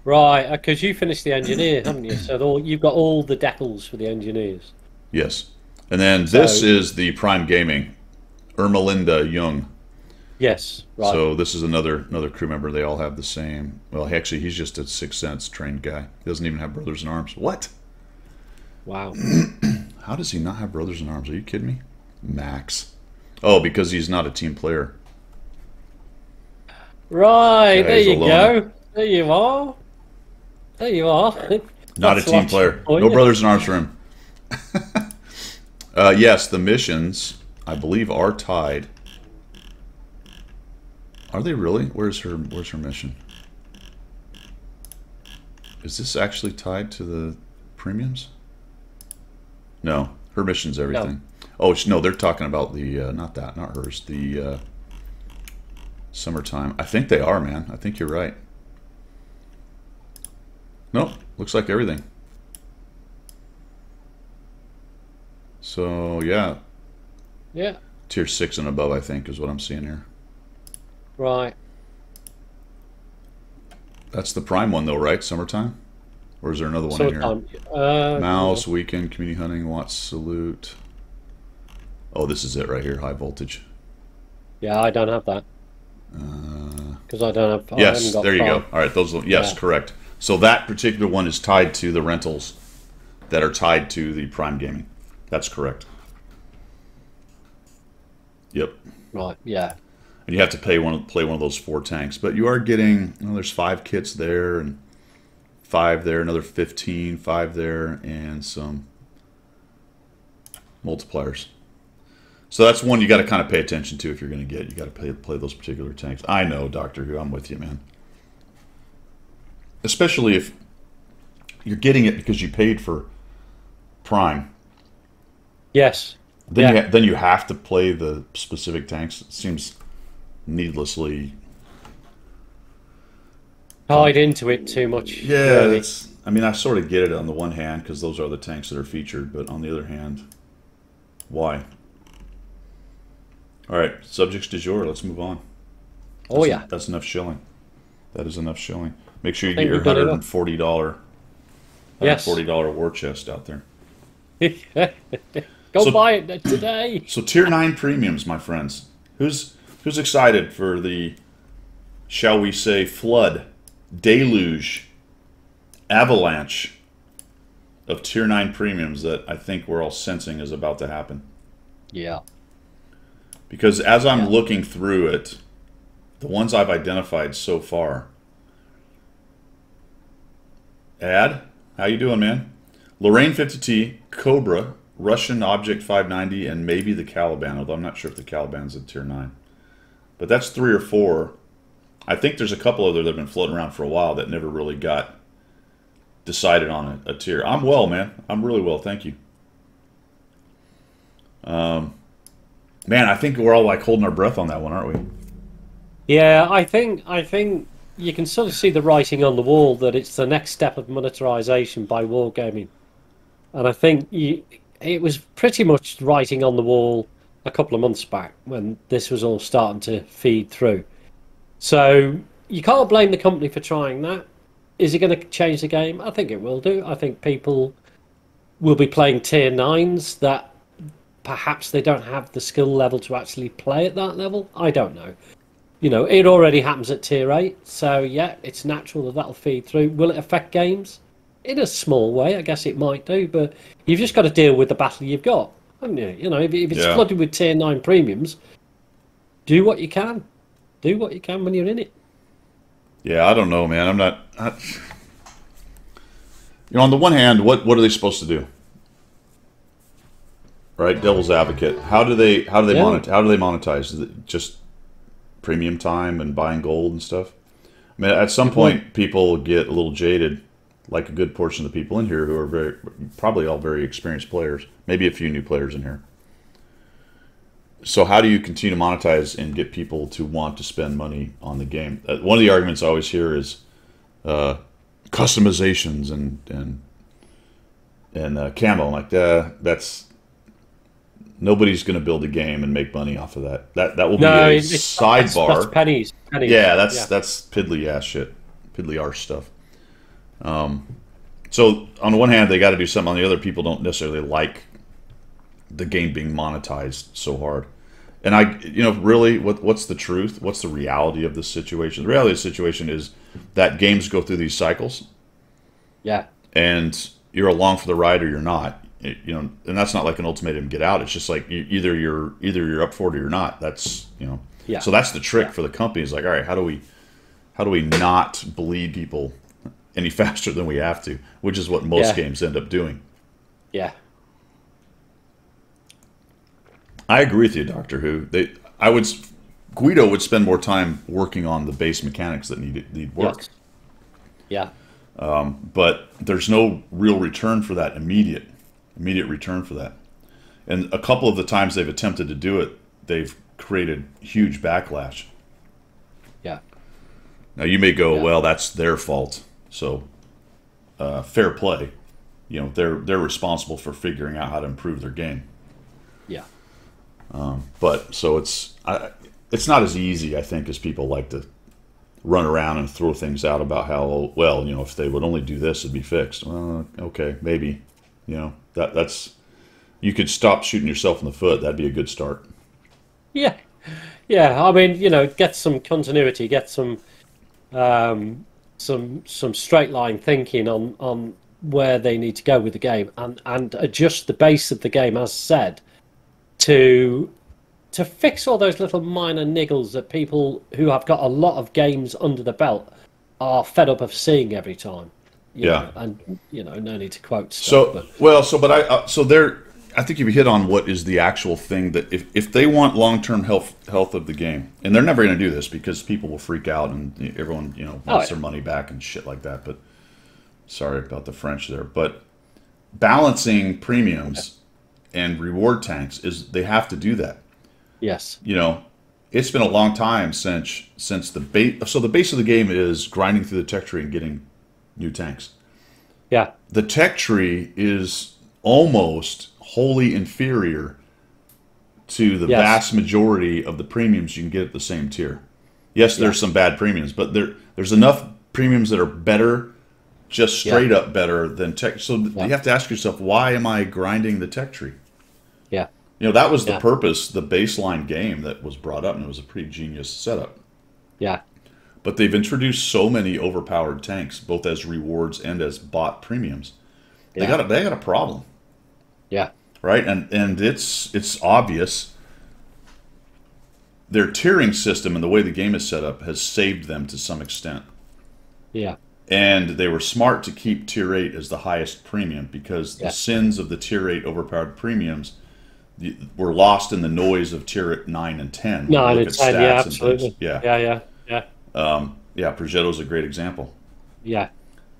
Right, because you finished the engineer, haven't you? So you've got all the decals for the engineers. Yes, and then this is the Prime Gaming. Ermelinda Young. Yes, right. So this is another crew member. They all have the same. Well, actually, he's just a 6th Sense trained guy. He doesn't even have brothers in arms. What? Wow. How does he not have brothers in arms? Are you kidding me? Max. Oh, because he's not a team player. Right, Yeah, there he's a you loner. go. There you are. There you are. Not a That's team lots player. for No you. brothers in arms for him. Yes, the missions, I believe, are tied. Are they really? Where's her mission? Is this actually tied to the premiums? No, her mission's everything. Oh no, they're talking about the not hers. The summertime. I think they are, man. I think you're right. Nope, looks like everything. So yeah, Yeah, tier 6 and above, I think, is what I'm seeing here. right. That's the prime one, though, right? Summertime? Or is there another one in here? Sometime. Mouse, weekend, community hunting, Watts salute. Oh, this is it right here, high voltage. Yeah, I don't have that. Because I don't have. I haven't Yes, got there you Prime. go. All right, those. Yes, Yeah. correct. So that particular one is tied to the rentals that are tied to the Prime Gaming. That's correct. Yep. Right, yeah. And you have to play one of those 4 tanks, but you are getting. There's 5 kits there and 5 there, another 15, 5 there, and some multipliers. So that's one you got to kind of pay attention to if you're going to get. You got to play those particular tanks. I know, Doctor Who. I'm with you, man. Especially if you're getting it because you paid for Prime. Yes. Then Yeah. then you have to play the specific tanks. It seems needlessly Tied into it too much. Yeah, really. it's. I mean, I sort of get it on the one hand because those are the tanks that are featured, but on the other hand, why? All right, subjects du jour. Let's move on. Oh, yeah. That's enough shilling. That is enough shilling. Make sure you I get think your we've done $140, Yes. $140 war chest out there. Go So- buy it today. So tier 9 premiums, my friends. Who's excited for the, shall we say, flood, deluge, avalanche of tier 9 premiums that I think we're all sensing is about to happen? Yeah. Because as I'm looking through it, the ones I've identified so far. Ad, how you doing, man? Lorraine 50T, Cobra, Russian Object 590, and maybe the Caliban, although I'm not sure if the Caliban's in tier 9. But that's 3 or 4. I think there's a couple other that have been floating around for a while that never really got decided on a tier. I'm well, man. I'm really well, thank you. Man, I think we're all like holding our breath on that one, aren't we? Yeah, I think you can sort of see the writing on the wall that it's the next step of monetization by wargaming. And I think it was pretty much writing on the wall a couple of months back when this was all starting to feed through. So you can't blame the company for trying that. Is it going to change the game? I think it will do. I think people will be playing tier 9s that perhaps they don't have the skill level to actually play at that level. I don't know. You know, it already happens at tier 8, so yeah, it's natural that that'll feed through. Will it affect games? In a small way, I guess it might do, but you've just got to deal with the battle you've got, haven't you? You know, if it's flooded with tier 9 premiums, do what you can. Do what you can when you're in it. Yeah, I don't know, man. I'm not. You know, on the one hand, what are they supposed to do? Right, devil's advocate. How do they monetize? Is it just premium time and buying gold and stuff? I mean, at some point, people get a little jaded, like a good portion of the people in here who are probably all very experienced players. Maybe a few new players in here. So how do you continue to monetize and get people to want to spend money on the game? One of the arguments I always hear is customizations and camo. Like that's nobody's going to build a game and make money off of that. That will be a sidebar. That's pennies. Yeah, that's piddly ass shit, piddly arse stuff. So on the one hand, they got to do something. On the other, people don't necessarily like the game being monetized so hard. And really, what's the truth? What's the reality of this situation? The reality of the situation is that games go through these cycles, Yeah. and you're along for the ride or you're not. And that's not like an ultimatum get out. It's just like either you're up for it or you're not. That's Yeah. So that's the trick for the company. Is like, all right, how do we not bleed people any faster than we have to? Which is what most games end up doing. Yeah. I agree with you, Doctor Who. Guido would spend more time working on the base mechanics that need work. Yes. Yeah. But there's no real return for that immediate return for that. And a couple of the times they've attempted to do it, they've created huge backlash. Yeah. Now you may go, well, that's their fault. So fair play. They're responsible for figuring out how to improve their game. Yeah. But so it's not as easy, I think, as people like to run around and throw things out about how, well, if they would only do this, it'd be fixed. Well, okay, maybe. That's you could stop shooting yourself in the foot. That'd be a good start. Yeah. Yeah. I mean, get some continuity, get some straight line thinking on where they need to go with the game, and adjust the base of the game, as said, to fix all those little minor niggles that people who have got a lot of games under the belt are fed up of seeing every time. And no need to quote stuff. I think you've hit on what is the actual thing that if they want long-term health of the game, and they're never going to do this because people will freak out and everyone wants their money back and shit like that. But sorry about the French there. But balancing premiums and reward tanks they have to do that. Yes. It's been a long time since the base. So the base of the game is grinding through the tech tree and getting new tanks. Yeah. The tech tree is almost wholly inferior to the vast majority of the premiums you can get at the same tier. Yes, there's some bad premiums, but there's enough premiums that are better, just straight up better than tech. So you have to ask yourself, why am I grinding the tech tree? Yeah. That was the purpose, the baseline game that was brought up, and it was a pretty genius setup. Yeah. But they've introduced so many overpowered tanks, both as rewards and as bought premiums. They got a problem. Yeah. Right? And it's obvious. Their tiering system and the way the game is set up has saved them to some extent. Yeah. And they were smart to keep tier 8 as the highest premium because the sins of the tier 8 overpowered premiums were lost in the noise of tier 9 and 10. 9 and 10, yeah, absolutely. Yeah. Progetto's a great example. Yeah.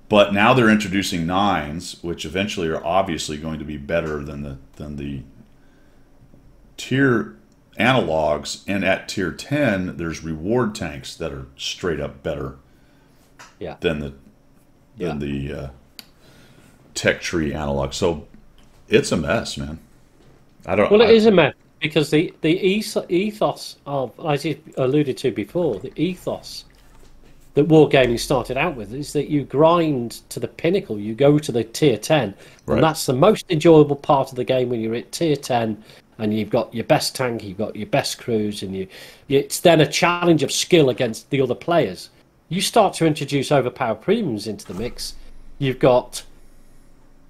But now they're introducing 9s, which eventually are obviously going to be better than the tier analogs, and at tier 10 there's reward tanks that are straight up better than the tech tree analog. So it's a mess, man. It is a mess because the ethos of, as you alluded to before, the ethos that wargaming started out with is that you grind to the pinnacle, you go to the tier 10, and that's the most enjoyable part of the game when you're at tier 10 and you've got your best tank, you've got your best crews, and it's then a challenge of skill against the other players. You start to introduce overpowered premiums into the mix, you've got,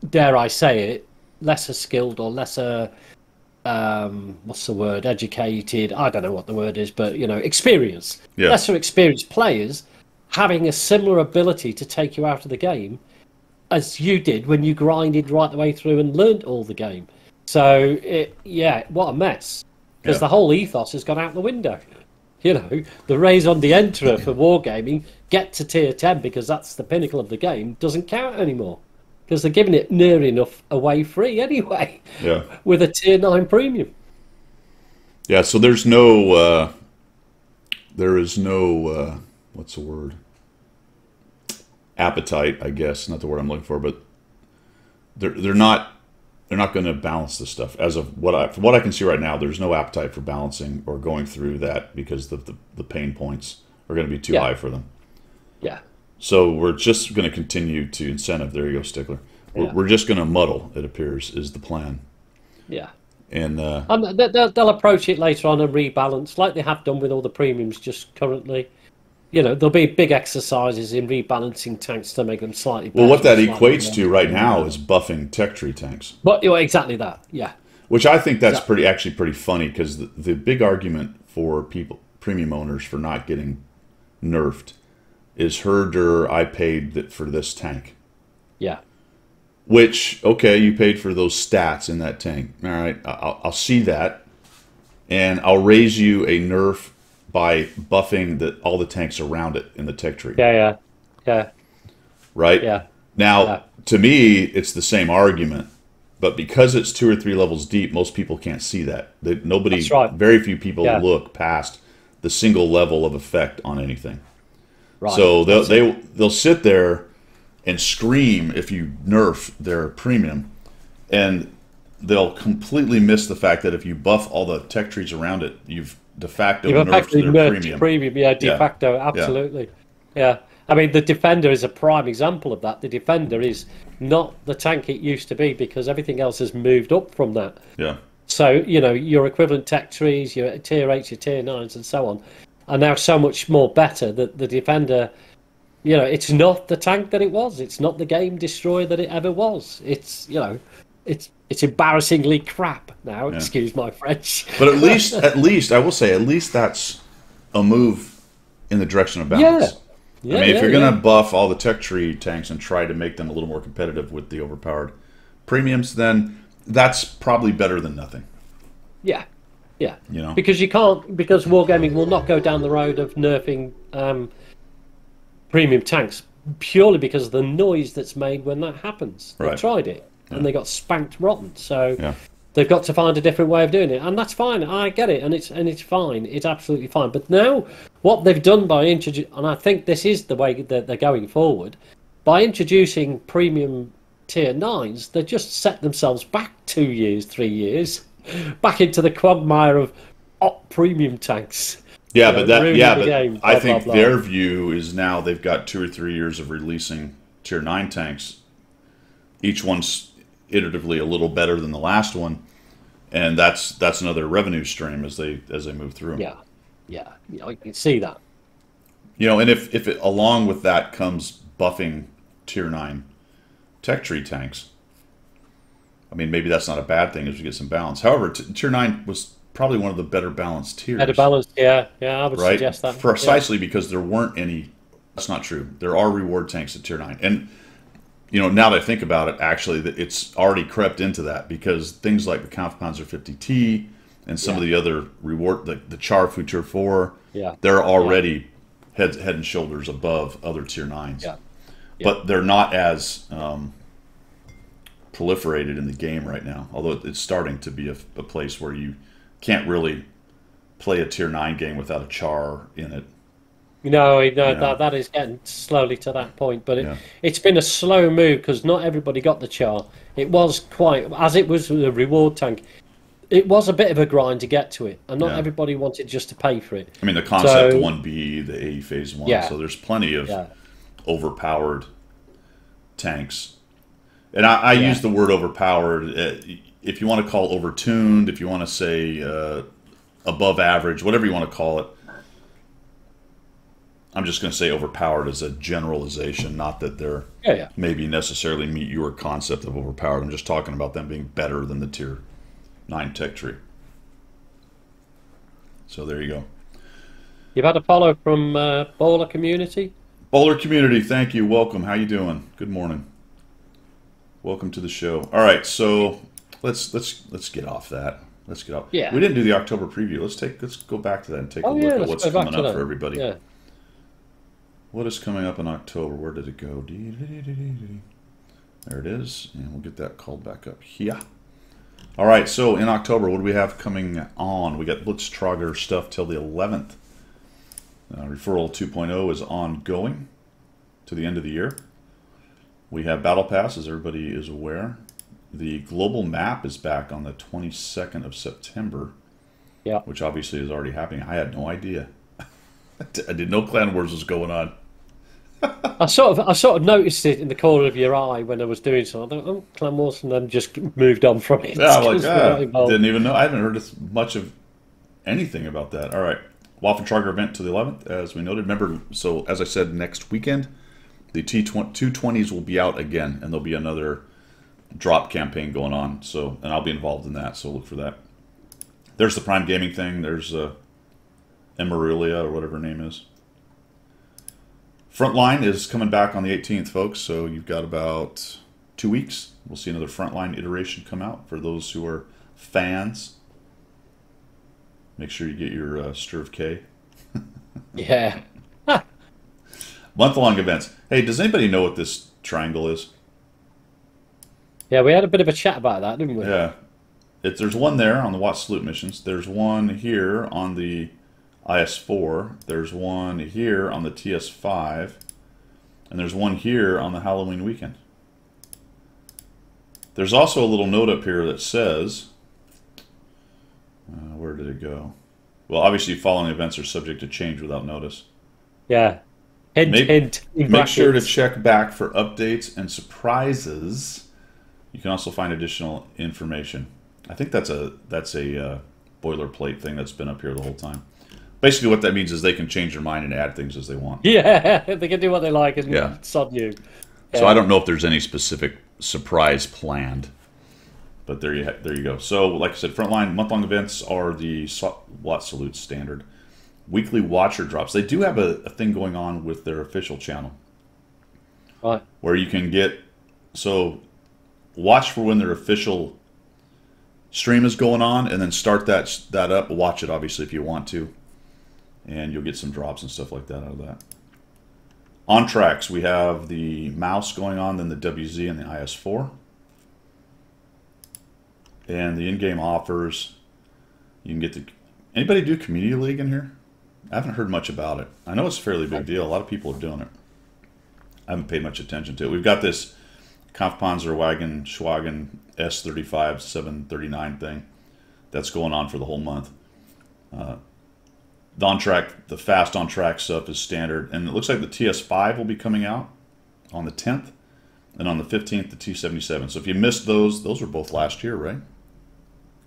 dare I say it, lesser skilled or lesser what's the word, educated, I don't know what the word is, but experienced, lesser experienced players having a similar ability to take you out of the game as you did when you grinded right the way through and learned all the game. So what a mess, because the whole ethos has gone out the window. The raison d'etre for wargaming, get to tier 10 because that's the pinnacle of the game, doesn't count anymore. Because they're giving it near enough away free anyway. Yeah. With a tier 9 premium. Yeah, so there is no what's the word? Appetite, I guess, not the word I'm looking for, but they're not going to balance this stuff. As of from what I can see right now, there's no appetite for balancing or going through that because the pain points are going to be too high for them. Yeah. So we're just going to continue to incentive. There you go, Stickler. We're just going to muddle, it appears, is the plan. Yeah. And And they'll approach it later on and rebalance, like they have done with all the premiums just currently. There'll be big exercises in rebalancing tanks to make them slightly better. well, what that slightly equates more. to right now is buffing tech tree tanks, But exactly that, yeah. which I think that's Exactly. actually pretty funny because the big argument for premium owners for not getting nerfed is herder I paid for this tank. Yeah. Which, okay, you paid for those stats in that tank. All right, I'll see that, and I'll raise you a nerf by buffing all the tanks around it in the tech tree. Yeah, yeah, Right? yeah, Now, yeah. to me, it's the same argument, but because it's 2 or 3 levels deep, most people can't see that. That's right. Very few people Yeah. look past the single level of effect on anything. Right. So they'll sit there and scream if you nerf their premium, and they'll completely miss the fact that if you buff all the tech trees around it, you've de facto You've nerfed effectively their merged premium. yeah, de Yeah. facto, absolutely. Yeah. I mean, the Defender is a prime example of that. The Defender is not the tank it used to be because everything else has moved up from that. Yeah. So, your equivalent tech trees, your tier 8s, your tier 9s, and so on, are now so much more better that the Defender, it's not the tank that it was. It's not the game destroyer that it ever was. It's embarrassingly crap now, excuse my French. But at least I will say, at least that's a move in the direction of balance. Yeah, I mean, if you're going to buff all the tech tree tanks and try to make them a little more competitive with the overpowered premiums, then that's probably better than nothing. Yeah. Because Wargaming will not go down the road of nerfing premium tanks purely because of the noise that's made when that happens. They tried it and they got spanked rotten. So they've got to find a different way of doing it, and that's fine. I get it, and it's fine. It's absolutely fine. But now, what they've done by introducing, and I think this is the way that they're going forward, by introducing premium tier 9s, they just set themselves back 2 years, 3 years, back into the quagmire of premium tanks. Yeah, but game, I blah, think blah, blah. their view is now they've got 2 or 3 years of releasing tier 9 tanks. Each one's iteratively a little better than the last one, and that's another revenue stream as they move through. Yeah, I can see that. And if it, along with that comes buffing tier 9 tech tree tanks, I mean, maybe that's not a bad thing as we get some balance. However, tier 9 was probably one of the better balanced tiers. Better balanced, yeah, I would suggest that. Precisely because there weren't any. That's not true. There are reward tanks at tier 9, and now that I think about it, actually, it's already crept into that because things like the Kampfpanzer 50T and some of the other reward, the Char Future 4, they're already head and shoulders above other tier 9s. But they're not as proliferated in the game right now, although it's starting to be a place where you can't really play a tier 9 game without a Char in it. No, that is getting slowly to that point, but it's been a slow move because not everybody got the Char. It was quite, as it was a reward tank, it was a bit of a grind to get to it, and not everybody wanted just to pay for it. I mean, the Concept 1B, the AE Phase 1, so there's plenty of overpowered tanks. And I use the word overpowered, if you want to call it overtuned, if you want to say above average, whatever you want to call it. I'm just going to say overpowered as a generalization, not that they're maybe necessarily meet your concept of overpowered. I'm just talking about them being better than the tier 9 tech tree. So there you go. You've had a follow from Bowler Community? Bowler Community, thank you. Welcome. How you doing? Good morning. Welcome to the show. All right, so let's get off that. Let's get off. Yeah. We didn't do the October preview. Let's go back to that and take a look at what's coming up for everybody. Yeah. What is coming up in October? Where did it go? There it is. And we'll get that called back up here. All right, so in October, what do we have coming on? We got Waffentrager stuff till the 11th. Referral 2.0 is ongoing to the end of the year. We have Battle Pass, as everybody is aware. The global map is back on the 22nd of September, which obviously is already happening. I had no idea. I didn't know Clan Wars was going on. I sort of noticed it in the corner of your eye when I was doing something. I thought, oh, Clan Wars, and then just moved on from it. Yeah, I'm like, 'Cause we're not involved. didn't even know. I haven't heard as much of anything about that. All right. Waffentrager event to the 11th, as we noted. Remember, so as I said, next weekend, the T220s will be out again, and there'll be another drop campaign going on. So, and I'll be involved in that, so look for that. There's the Prime Gaming thing. There's Emarulia, or whatever her name is. Frontline is coming back on the 18th, folks, so you've got about 2 weeks. We'll see another Frontline iteration come out for those who are fans. Make sure you get your Stir of K. Yeah. Month-long events. Hey, does anybody know what this triangle is? Yeah, we had a bit of a chat about that, didn't we? Yeah. There's one there on the Watch Salute missions. There's one here on the IS-4. There's one here on the TS-5. And there's one here on the Halloween weekend. There's also a little note up here that says... where did it go? Well, obviously, following events are subject to change without notice. Yeah. Hint, hint. Make sure to check back for updates and surprises. You can also find additional information. I think that's a boilerplate thing that's been up here the whole time. Basically, what that means is they can change their mind and add things as they want. Yeah, they can do what they like and sod you. So I don't know if there's any specific surprise planned. But there you go. So, like I said, Frontline month-long events are the Watt Salute standard. Weekly Watcher drops. They do have a thing going on with their official channel. Right. Where you can get... So, watch for when their official stream is going on, and then start that up. Watch it, obviously, if you want to. And you'll get some drops and stuff like that out of that. On tracks, we have the Mouse going on, then the WZ and the IS-4. And the in-game offers, you can get the... Anybody do Community League in here? I haven't heard much about it. I know it's a fairly big deal. A lot of people are doing it. I haven't paid much attention to it. We've got this Kampfpanzerwagen Schwagen S35 739 thing that's going on for the whole month. The on-track, the fast on-track stuff is standard. And it looks like the TS5 will be coming out on the 10th. And on the 15th, the T77. So if you missed those were both last year, right?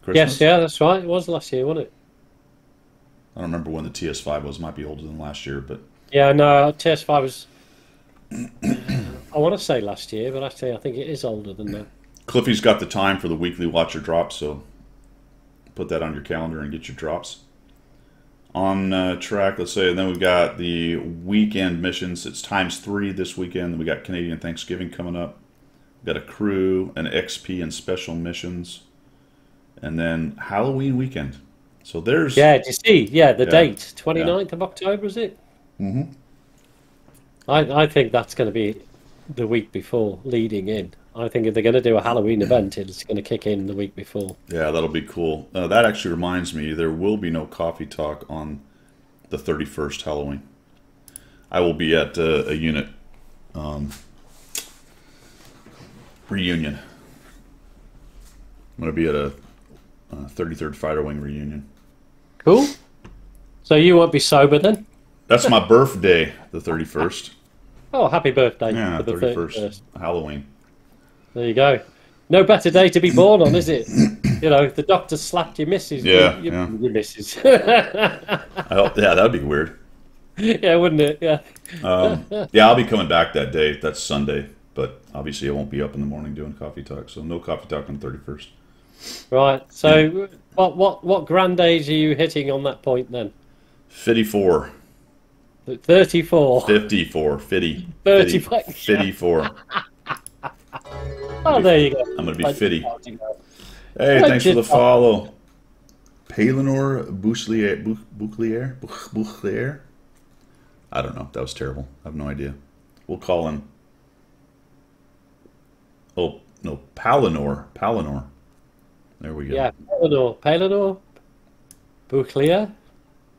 Christmas? Yes, yeah, that's right. It was last year, wasn't it? I don't remember when the TS5 was. It might be older than last year, but... Yeah, no, TS5 was... I want to say last year, but actually I think it is older than that. Cliffy's got the time for the weekly Watcher drops, so put that on your calendar and get your drops. On track, let's say, and then we've got the weekend missions. It's ×3 this weekend. We got Canadian Thanksgiving coming up. We've got a crew, an XP, and special missions. And then Halloween weekend. So there's... Yeah, do you see? Yeah, the date. 29th of October, is it? Mm-hmm. I think that's going to be the week before, leading in. I think if they're going to do a Halloween event, it's going to kick in the week before. Yeah, that'll be cool. That actually reminds me, there will be no coffee talk on the 31st Halloween. I will be at a unit reunion. I'm going to be at a 33rd Fighter Wing reunion. Cool. So you won't be sober then? That's my birthday, the 31st. Oh, happy birthday. Yeah, for the 31st, Halloween. There you go. No better day to be born on, is it? You know, the doctor slapped your missus. Yeah, your missus. Yeah, that'd be weird. Yeah, wouldn't it? Yeah. Yeah, I'll be coming back that day. That's Sunday. But obviously I won't be up in the morning doing coffee talk. So no coffee talk on the 31st. Right. So what grand age are you hitting on that point then? 54. 34. 54. 50. 34. 54. Oh, there you go. I'm going to be 50. Hey, thanks for the follow. Palinor Bouclier? I don't know. That was terrible. I have no idea. We'll call him... Oh, no. Palinor. There we go. Yeah, Palinor. Bouclier.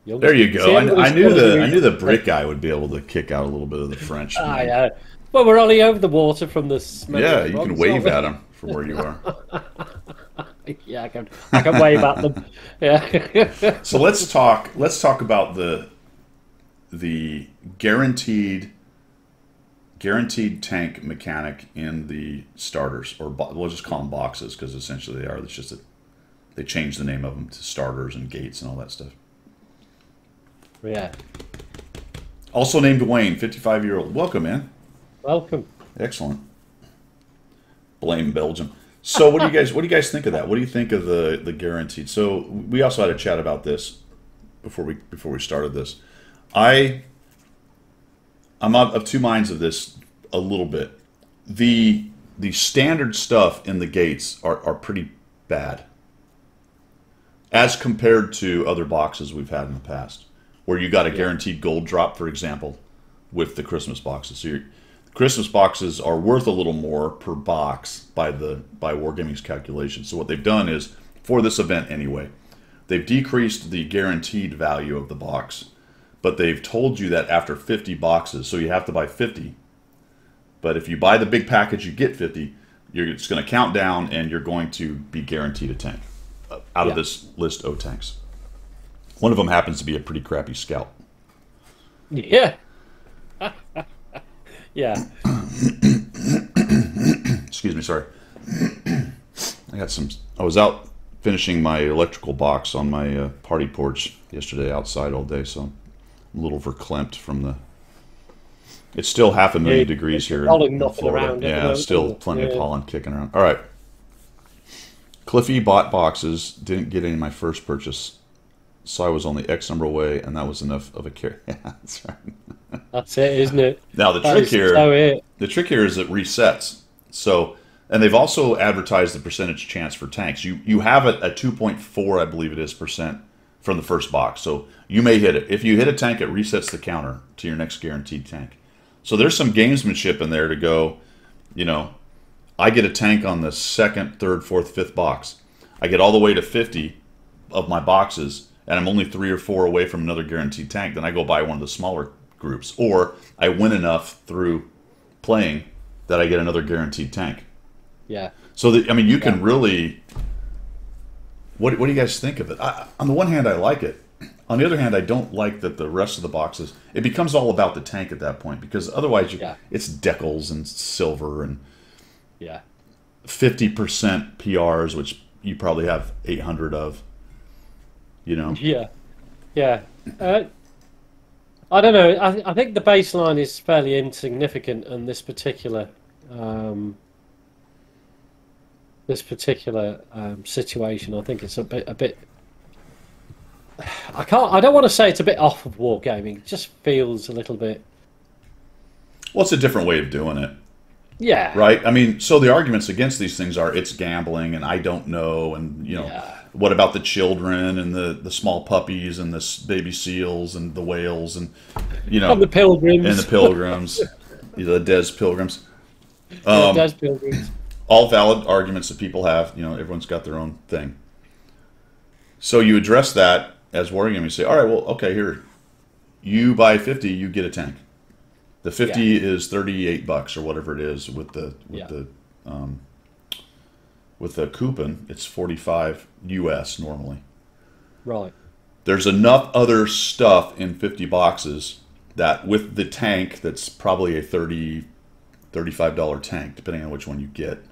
There you go. I knew the Brit guy would be able to kick out a little bit of the French. Ah, yeah. Well, we're only over the water from the smoke. Yeah, you can wave at them from where you are. Yeah, I can wave at them. Yeah. So let's talk about the guaranteed guaranteed tank mechanic in the starters, or we'll just call them boxes because essentially they are. It's just that they changed the name of them to starters and gates and all that stuff. Yeah. Also named Wayne, 55-year-old. Welcome, man. Welcome. Excellent. Blame Belgium. So what do you guys think of that? What do you think of the guaranteed? So we also had a chat about this before we started this. I'm of two minds of this a little bit. The standard stuff in the gates are pretty bad as compared to other boxes we've had in the past, where you got a guaranteed gold drop, for example, with the Christmas boxes. So Christmas boxes are worth a little more per box by Wargaming's calculation. So what they've done is, for this event anyway, they've decreased the guaranteed value of the box, but they've told you that after 50 boxes, so you have to buy 50. But if you buy the big package, you get 50. It's going to count down, and you're going to be guaranteed a tank out of this list of tanks. One of them happens to be a pretty crappy scout. Yeah. Yeah. Excuse me, sorry. I was out finishing my electrical box on my party porch yesterday outside all day, so I'm a little verklempt from the... It's still 500,000 degrees here in Florida. Around yeah, still plenty of pollen kicking around. All right. Cliffy bought boxes, didn't get any in my first purchase. So I was only X number away, and that was enough of a care. Yeah, that's right. That's it, isn't it? Now the trick here is it resets. So, and they've also advertised the percentage chance for tanks. You have it at 2.4, I believe it is, percent from the first box. So you may hit it. If you hit a tank, it resets the counter to your next guaranteed tank. So there's some gamesmanship in there to go, I get a tank on the second, third, fourth, fifth box. I get all the way to 50 of my boxes, and I'm only 3 or 4 away from another guaranteed tank. Then I go buy one of the smaller groups, or I win enough through playing that I get another guaranteed tank. Yeah. So you can really. What do you guys think of it? On the one hand, I like it. On the other hand, I don't like that the rest of the boxes. It becomes all about the tank at that point, because otherwise, it's decals and silver and 50% PRs, which you probably have 800 of. Yeah. I don't know. I think the baseline is fairly insignificant in this particular situation. I think it's a bit. I don't want to say it's a bit off of wargaming. It just feels a little bit. Well, it's a different way of doing it. Yeah. Right. So the arguments against these things are it's gambling, and I don't know, and what about the children and the small puppies and the baby seals and the whales and and the pilgrims the Des Pilgrims. Des Pilgrims. All valid arguments that people have. Everyone's got their own thing. So you address that as wargaming. You say, all right, well, okay, here, you buy 50, you get a tank. The 50 is $38 or whatever it is with the coupon. It's 45 US normally. Right. There's enough other stuff in 50 boxes that with the tank, that's probably a $35 tank, depending on which one you get.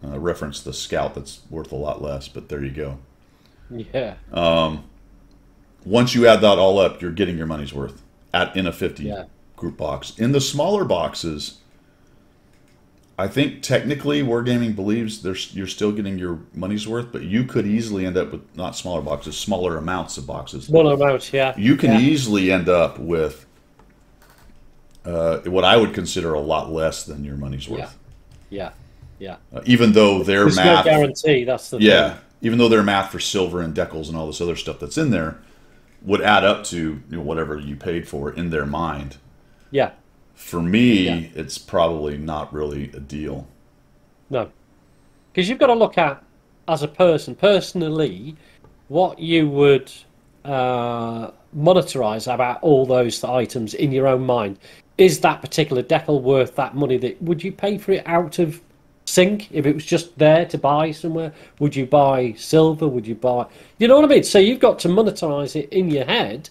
Reference the Scout, that's worth a lot less, but there you go. Yeah. Once you add that all up, you're getting your money's worth in a 50 group box. In the smaller boxes, I think technically Wargaming believes you're still getting your money's worth, but you could easily end up with not smaller boxes, smaller amounts of boxes. Smaller amounts, yeah. You can easily end up with what I would consider a lot less than your money's worth. Yeah. Even though their There's math, no guarantee. That's the thing. Even though their math for silver and decals and all this other stuff that's in there would add up to whatever you paid for in their mind. Yeah. For me, it's probably not really a deal. No. Because you've got to look at, as a person, personally, what you would monetize about all those items in your own mind. Is that particular decal worth that money? Would you pay for it out of sync if it was just there to buy somewhere? Would you buy silver? Would you buy... You know what I mean? So you've got to monetize it in your head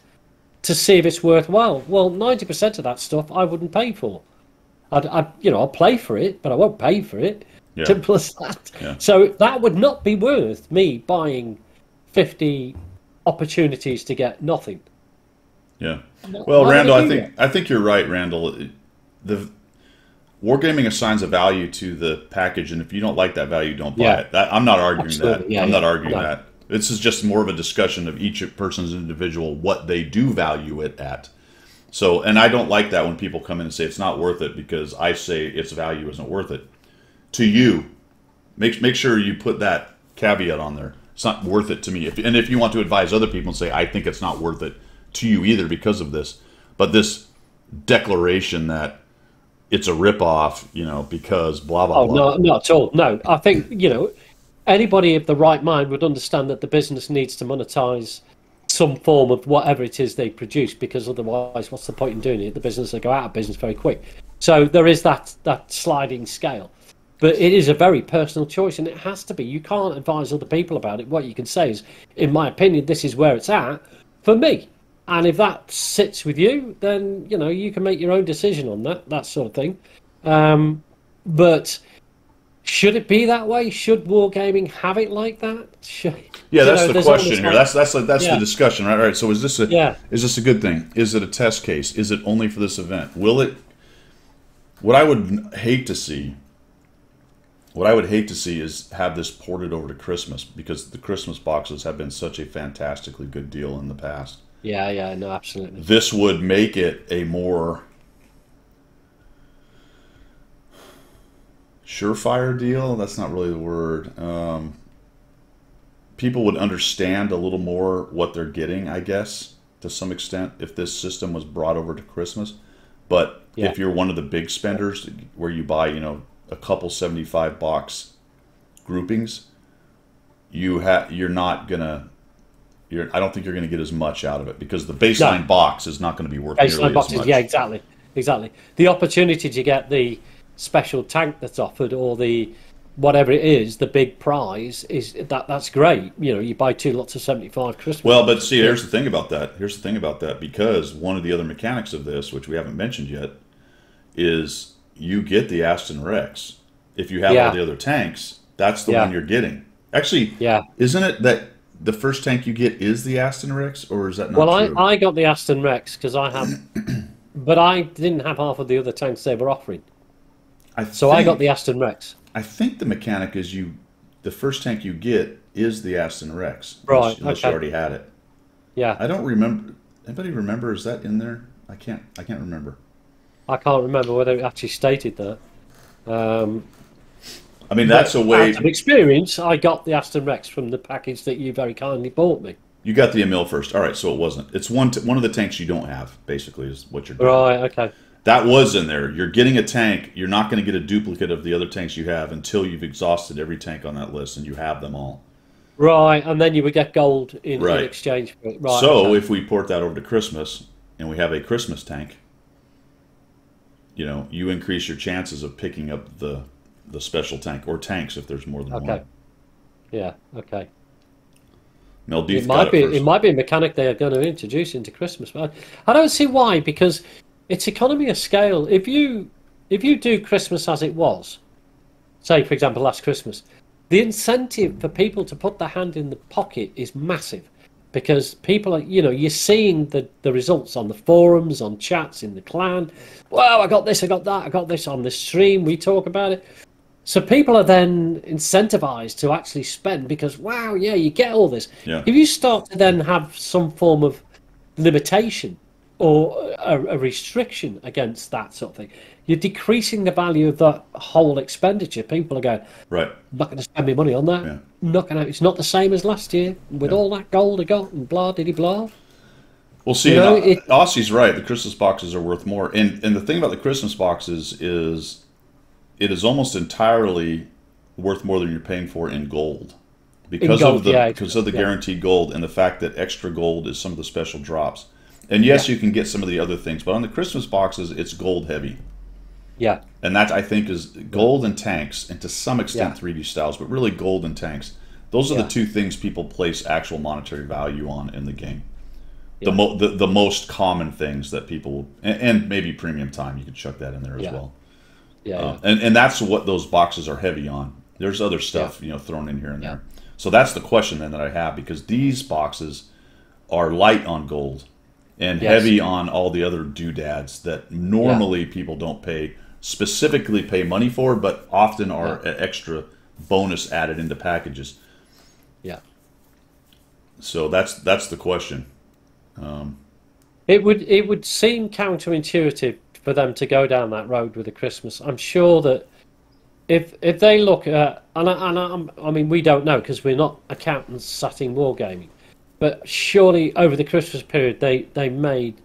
to see if it's worthwhile. Well, 90% of that stuff I wouldn't pay for. I'll play for it, but I won't pay for it. Yeah. Simple as that. Yeah. So that would not be worth me buying 50 opportunities to get nothing. Yeah. Well, Why would Randall, I do I think you're right, Randall. The Wargaming assigns a value to the package, and if you don't like that value, don't buy it. I'm not arguing Absolutely. that. Yeah, I'm not yeah. arguing No. that. This is just more of a discussion of each person's individual, what they do value it at. So, and I don't like that when people come in and say it's not worth it because I say its value isn't worth it. To you, make sure you put that caveat on there. It's not worth it to me. And if you want to advise other people and say, I think it's not worth it to you either because of this. But this declaration that it's a ripoff, because blah, blah, Oh, blah. no, not at all. No, I think, anybody of the right mind would understand that the business needs to monetize some form of whatever it is they produce, because otherwise, what's the point in doing it? The business will go out of business very quick. So there is that sliding scale. But it is a very personal choice, and it has to be. You can't advise other people about it. What you can say is, in my opinion, this is where it's at for me. And if that sits with you, then, you can make your own decision on that sort of thing. But should it be that way? Should wargaming have it like that? Yeah, that's the question here. That's Yeah. the discussion, right? All right. So is this Yeah. a good thing? Is it a test case? Is it only for this event? Will it? What I would hate to see is have this ported over to Christmas, because the Christmas boxes have been such a fantastically good deal in the past. Yeah, no, absolutely. This would make it a more surefire deal. That's not really the word. People would understand a little more what they're getting, I guess, to some extent, if this system was brought over to Christmas. But if you're one of the big spenders where you buy, a couple 75 box groupings, you're not gonna. I don't think you're going to get as much out of it, because the baseline box is not going to be worth nearly as much. Yeah, exactly. The opportunity to get the special tank that's offered, or the whatever it is, the big prize, that's great. You buy 2 lots of 75 Christmas. Well, but see, here's the thing about that. Because one of the other mechanics of this, which we haven't mentioned yet, is you get the Aston Rex. If you have all the other tanks, that's the one you're getting. Actually, isn't it that the first tank you get is the Aston Rex, or is that not true? Well, I got the Aston Rex because I have, but I didn't have half of the other tanks they were offering. I got the Aston Rex. I think the mechanic is the first tank you get is the Aston Rex, right? Unless you already had it. Yeah, I don't remember. Anybody remember? Is that in there? I can't remember. I can't remember whether it actually stated that. I mean, that's a way. Out of experience, I got the Aston Rex from the package that you very kindly bought me. You got the Emil first. All right, so it wasn't. It's one of the tanks you don't have, basically, is what you're doing. Right, okay. That was in there. You're getting a tank. You're not going to get a duplicate of the other tanks you have until you've exhausted every tank on that list and you have them all. Right, and then you would get gold in exchange for it. Right. So if we port that over to Christmas and we have a Christmas tank, you increase your chances of picking up the special tank, or tanks if there's more than one. Yeah, okay. Meldeeth It might be a mechanic they are going to introduce into Christmas, but I don't see why, because it's economy of scale. If you do Christmas as it was, say for example last Christmas, the incentive for people to put their hand in the pocket is massive, because people are, you're seeing the results on the forums, on chats, in the clan. Wow, I got this, I got that, I got this on this stream. We talk about it. So people are then incentivized to actually spend, because, wow, yeah, you get all this. Yeah. If you start to then have some form of limitation or a restriction against that sort of thing, you're decreasing the value of that whole expenditure. People are going, right, I'm not going to spend my money on that. Yeah. Not going to, it's not the same as last year with all that gold I got and blah, diddy blah. Well, see, Aussie's right. The Christmas boxes are worth more. And the thing about the Christmas boxes is it is almost entirely worth more than you're paying for in gold. Because of the guaranteed gold, and the fact that extra gold is some of the special drops. And yes, you can get some of the other things, but on the Christmas boxes, it's gold heavy. Yeah. And that, I think, is gold and tanks, and to some extent 3D styles, but really gold and tanks. Those are the two things people place actual monetary value on in the game. Yeah. The most common things that people, and maybe premium time, you could chuck that in there as well. Yeah, yeah, And that's what those boxes are heavy on. There's other yeah, stuff, thrown in here and yeah, there. So that's the question then that I have, because these boxes are light on gold and yes, heavy on all the other doodads that yeah, normally people don't specifically pay money for, but often yeah, are an extra bonus added into packages. yeah. So that's the question. It would seem counterintuitive for them to go down that road with the Christmas. I'm sure that if they look at I mean we don't know because we're not accountants sat in wargaming, but surely over the Christmas period they made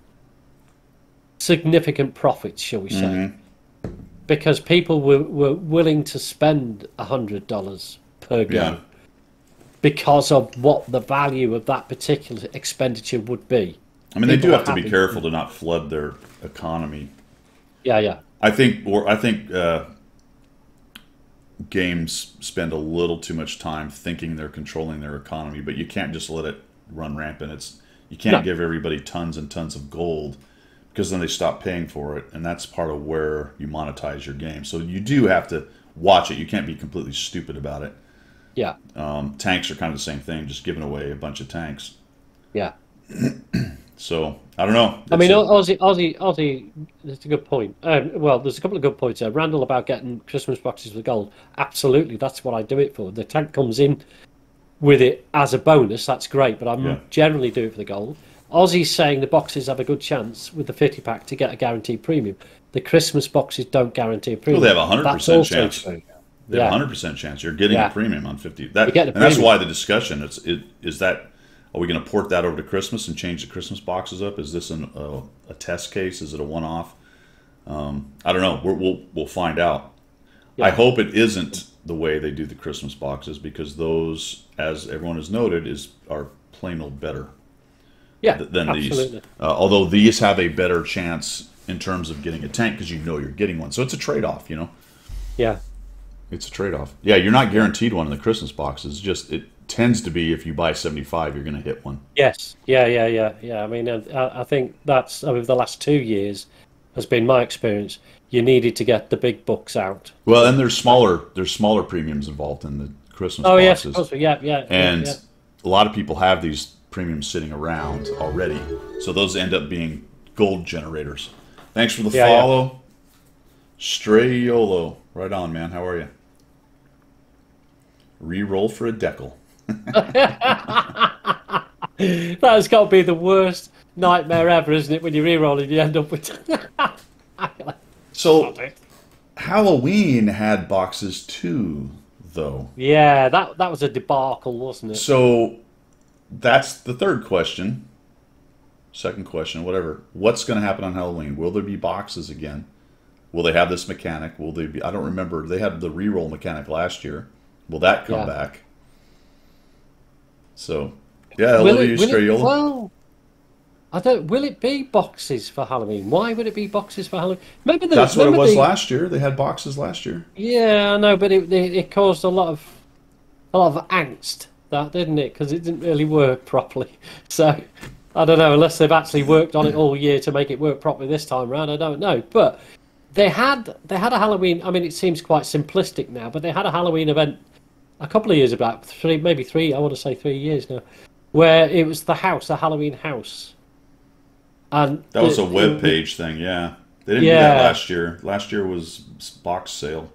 significant profits, shall we say, because people were willing to spend $100 per Yeah. go because of what the value of that particular expenditure would be. I mean, they do People are have to be happy. careful to not flood their economy. Yeah, yeah, I think games spend a little too much time thinking they're controlling their economy, but you can't just let it run rampant. You can't no, give everybody tons and tons of gold because then they stop paying for it, and that's part of where you monetize your game. So you do have to watch it. You can't be completely stupid about it. yeah, Tanks are kind of the same thing, just giving away a bunch of tanks. yeah. So I don't know. I mean, Aussie. That's a good point. Well, there's a couple of good points there. Randall about getting Christmas boxes with gold. Absolutely, that's what I do it for. The tank comes in with it as a bonus. That's great, but Yeah. I generally do it for the gold. Aussie's saying the boxes have a good chance with the 50 pack to get a guaranteed premium. The Christmas boxes don't guarantee a Well, premium. they have a hundred That's percent also chance. true. They have a Yeah, 100% chance you're getting a yeah. premium on 50. You get a And that's premium. why the discussion is that, are we going to port that over to Christmas and change the Christmas boxes up? Is this a test case? Is it a one off? I don't know. We'll find out. I Yeah, hope it isn't the way they do the Christmas boxes, because those, as everyone has noted, are plain old better yeah. than these. Absolutely. Although these have a better chance in terms of getting a tank because you're getting one. So it's a trade off. Yeah, It's a trade off. Yeah, you're not guaranteed one in the Christmas boxes. Just it tends to be if you buy 75, you're going to hit one. yes. Yeah, yeah, yeah, yeah. I mean, I think that's over the last 2 years has been my experience. You needed to get the big books out. Well, and there's smaller premiums involved in the Christmas Oh yes, of boxes, course. Yeah, yeah, yeah, and yeah. a lot of people have these premiums sitting around already. So those end up being gold generators. Thanks for the Yeah, yeah. follow, Strayolo. Right on, man. How are you? Reroll for a decal. That's got to be the worst nightmare ever, isn't it? When you re-roll and you end up with. So Halloween had boxes too, though. Yeah, that was a debacle, wasn't it? So that's the third question. Second question, whatever. What's going to happen on Halloween? Will there be boxes again? Will they have this mechanic? Will they be? I don't remember. They had the reroll mechanic last year. Will that come Yeah. back? So, yeah, Olivia Strayolo. Well, I don't. Will it be boxes for Halloween? Why would it be boxes for Halloween? Remember the. That's what it remember was the, last year. They had boxes last year. Yeah, I know, but it caused a lot of angst, that didn't it? Because it didn't really work properly. So I don't know, unless they've actually worked on it all year to make it work properly this time round. I don't know, but they had a Halloween. I mean, it seems quite simplistic now, but they had a Halloween event a couple of years back, maybe three. I want to say 3 years now, where it was the Halloween house, and That was a web page thing. Yeah, they didn't do that yeah, last year. Last year was box sale,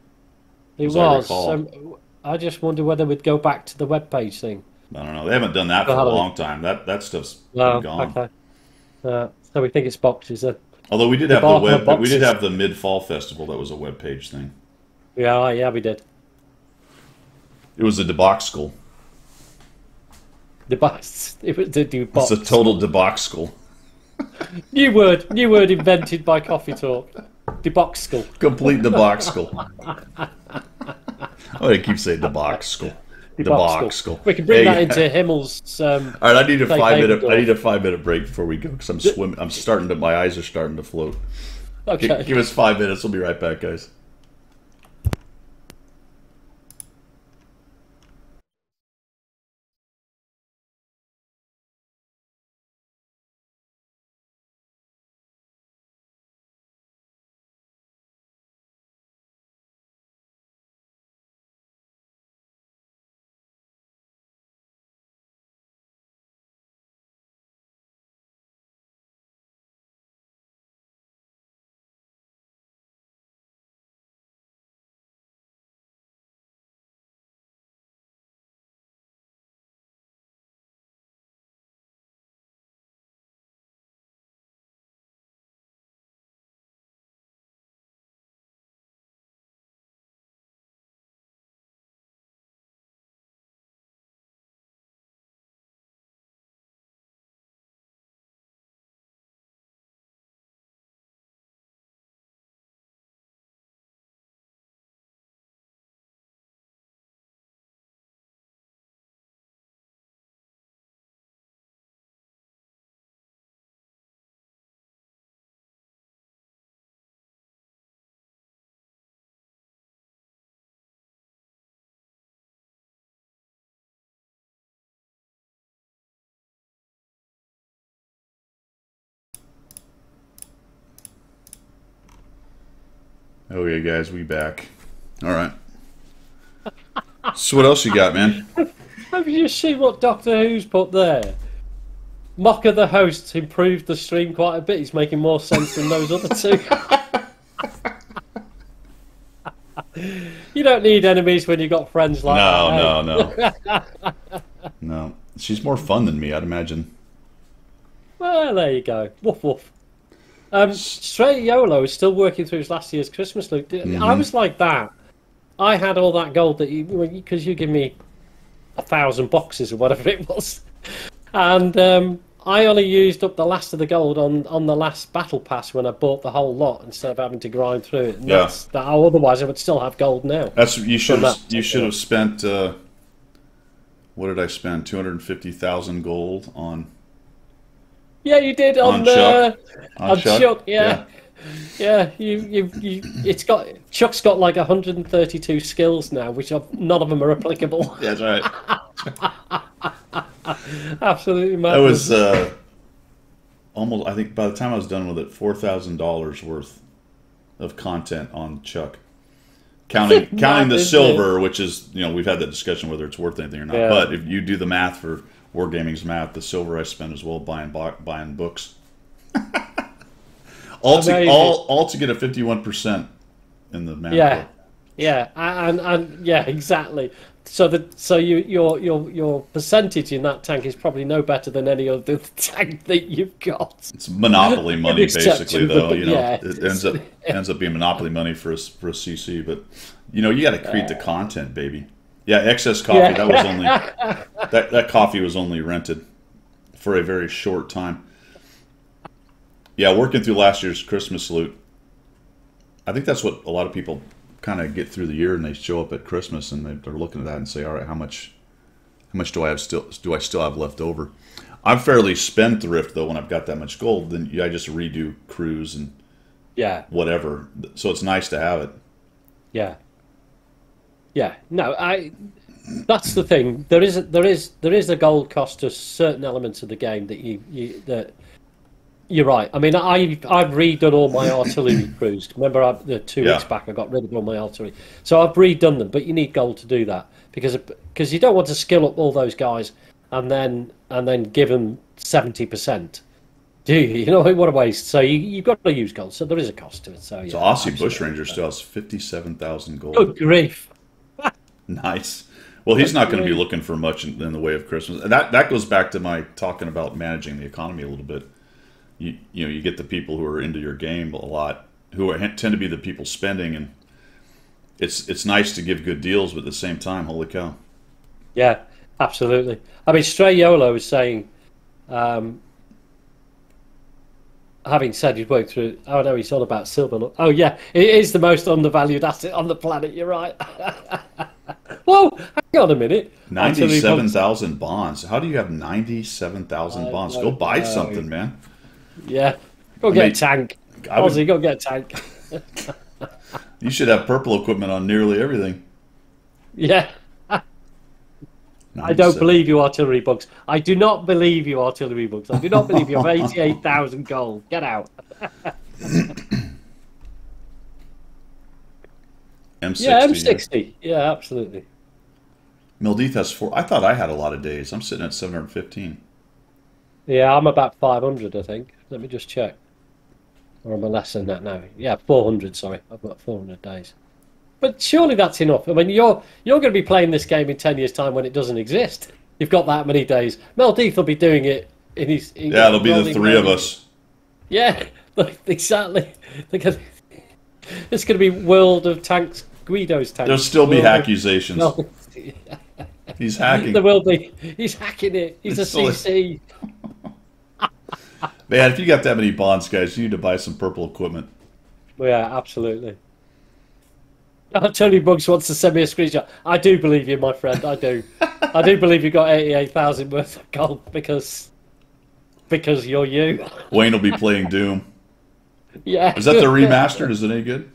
it as I was. recall. I just wonder whether we'd go back to the web page thing I don't know. They haven't done that for for a Halloween. long time. That stuff's been No, gone. okay. So we think it's boxes then. Although we did have Debacle of we did boxes. have the mid fall festival that was a web page thing. Yeah, yeah, we did. It was a debacle. The box. It was the new It's a box. total debacle. New word invented by Coffee Talk. Debacle. Complete debacle. Oh, I keep saying debacle. Debacle. We can bring that Hey, into Himmel's. all right, I need a Safe 5 minute. haven I need a 5 minute break before we go because I'm swimming. I'm starting to. My eyes are starting to float. Okay. Give us 5 minutes. We'll be right back, guys. Okay, guys, we back. All right. So what else you got, man? Have you seen what Doctor Who's put there? Mocker the hosts improved the stream quite a bit. He's making more sense than those other two. You don't need enemies when you've got friends like that. No. No. She's more fun than me, I'd imagine. Well, there you go. Woof woof. Stray YOLO is still working through his last year's Christmas loot. I was like that. I had all that gold that because you give me 1,000 boxes or whatever it was, and I only used up the last of the gold on the last battle pass when I bought the whole lot instead of having to grind through it. And otherwise, I would still have gold now. That's you should have spent. What did I spend? 250,000 gold on. Yeah, you did on Chuck. On Chuck. Yeah. Chuck's got like 132 skills now, which none of them are applicable. That's right. Absolutely mad. That was almost. I think by the time I was done with it, $4,000 worth of content on Chuck, counting the silver, which is we've had that discussion whether it's worth anything or not. Yeah. But if you do the math for Wargaming's math, the silver I spent as well buying books. all to get a 51% in the math. Yeah, book. Yeah, and yeah, exactly. So your percentage in that tank is probably no better than any other tank that you've got. It's monopoly money, basically, though. It ends up being monopoly money for a CC, but you got to create the content, baby. Yeah, excess coffee. Yeah. That was only that coffee was only rented for a very short time. Yeah, working through last year's Christmas loot. I think that's what a lot of people kind of get through the year, and they show up at Christmas and they're looking at that and say, "All right, how much do I still have left over?" I'm fairly spendthrift though. When I've got that much gold, then I just redo crews and whatever. So it's nice to have it. Yeah. Yeah, no, that's the thing. There is a gold cost to certain elements of the game that you're right. I mean, I've redone all my artillery crews. Remember, 2 weeks back I got rid of all my artillery, so I've redone them. But you need gold to do that because you don't want to skill up all those guys and then give them 70%. Do you? What a waste. So you've got to use gold. So there is a cost to it. So yeah. So Aussie Bushranger still has 57,000 gold. Good grief. Nice. Well, he's not going to be looking for much in the way of Christmas. And that goes back to my talking about managing the economy a little bit. You get the people who are into your game a lot, tend to be the people spending, and it's nice to give good deals, but at the same time, holy cow. Yeah, absolutely. I mean, Stray YOLO is saying, having said he's worked through, oh no, he's all about silver. Oh yeah, it is the most undervalued asset on the planet. You're right. Whoa, hang on a minute. 97,000 bonds. How do you have 97,000 bonds? Go buy something, man. Yeah, go get a tank. Ozzy, go get a tank. You should have purple equipment on nearly everything. Yeah. I don't believe you, artillery bugs. I do not believe you, artillery bugs. I do not believe you have 88,000 gold. Get out. M60. Yeah, M60. Yeah, absolutely. Mildeath has 4. I thought I had a lot of days. I'm sitting at 715. Yeah, I'm about 500, I think. Let me just check. Or am I less than that now? Yeah, 400, sorry. I've got 400 days. But surely that's enough. I mean, you're going to be playing this game in 10 years' time when it doesn't exist. You've got that many days. Meldeath will be doing it in his... Yeah, it'll be the three of us. Yeah, exactly. It's going to be World of Tanks, Guido's Tanks. There'll still be accusations. He's hacking. There will be. He's hacking it. He's a CC. Man, if you got that many bonds, guys, you need to buy some purple equipment. Well, yeah, absolutely. Tony Bugs wants to send me a screenshot. I do believe you, my friend. I do. I do believe you got 88,000 worth of gold because you're you. Wayne will be playing Doom. Yeah. Is that the remastered? Is it any good?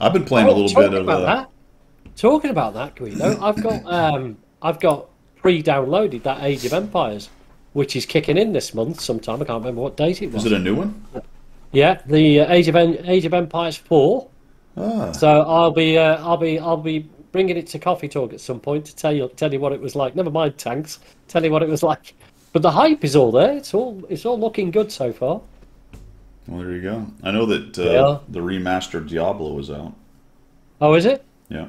I've been playing a little bit of that. Talking about that, Guido, I've got pre-downloaded that Age of Empires, which is kicking in this month sometime. I can't remember what date it was. Is it a new one? Yeah, the Age of Empires 4. Ah, So I'll be bringing it to Coffee Talk at some point to tell you what it was like. Never mind tanks, tell you what it was like. But the hype is all there. It's all looking good so far. well, there you go. I know that Yeah. the remastered Diablo is out. Oh, is it? Yeah.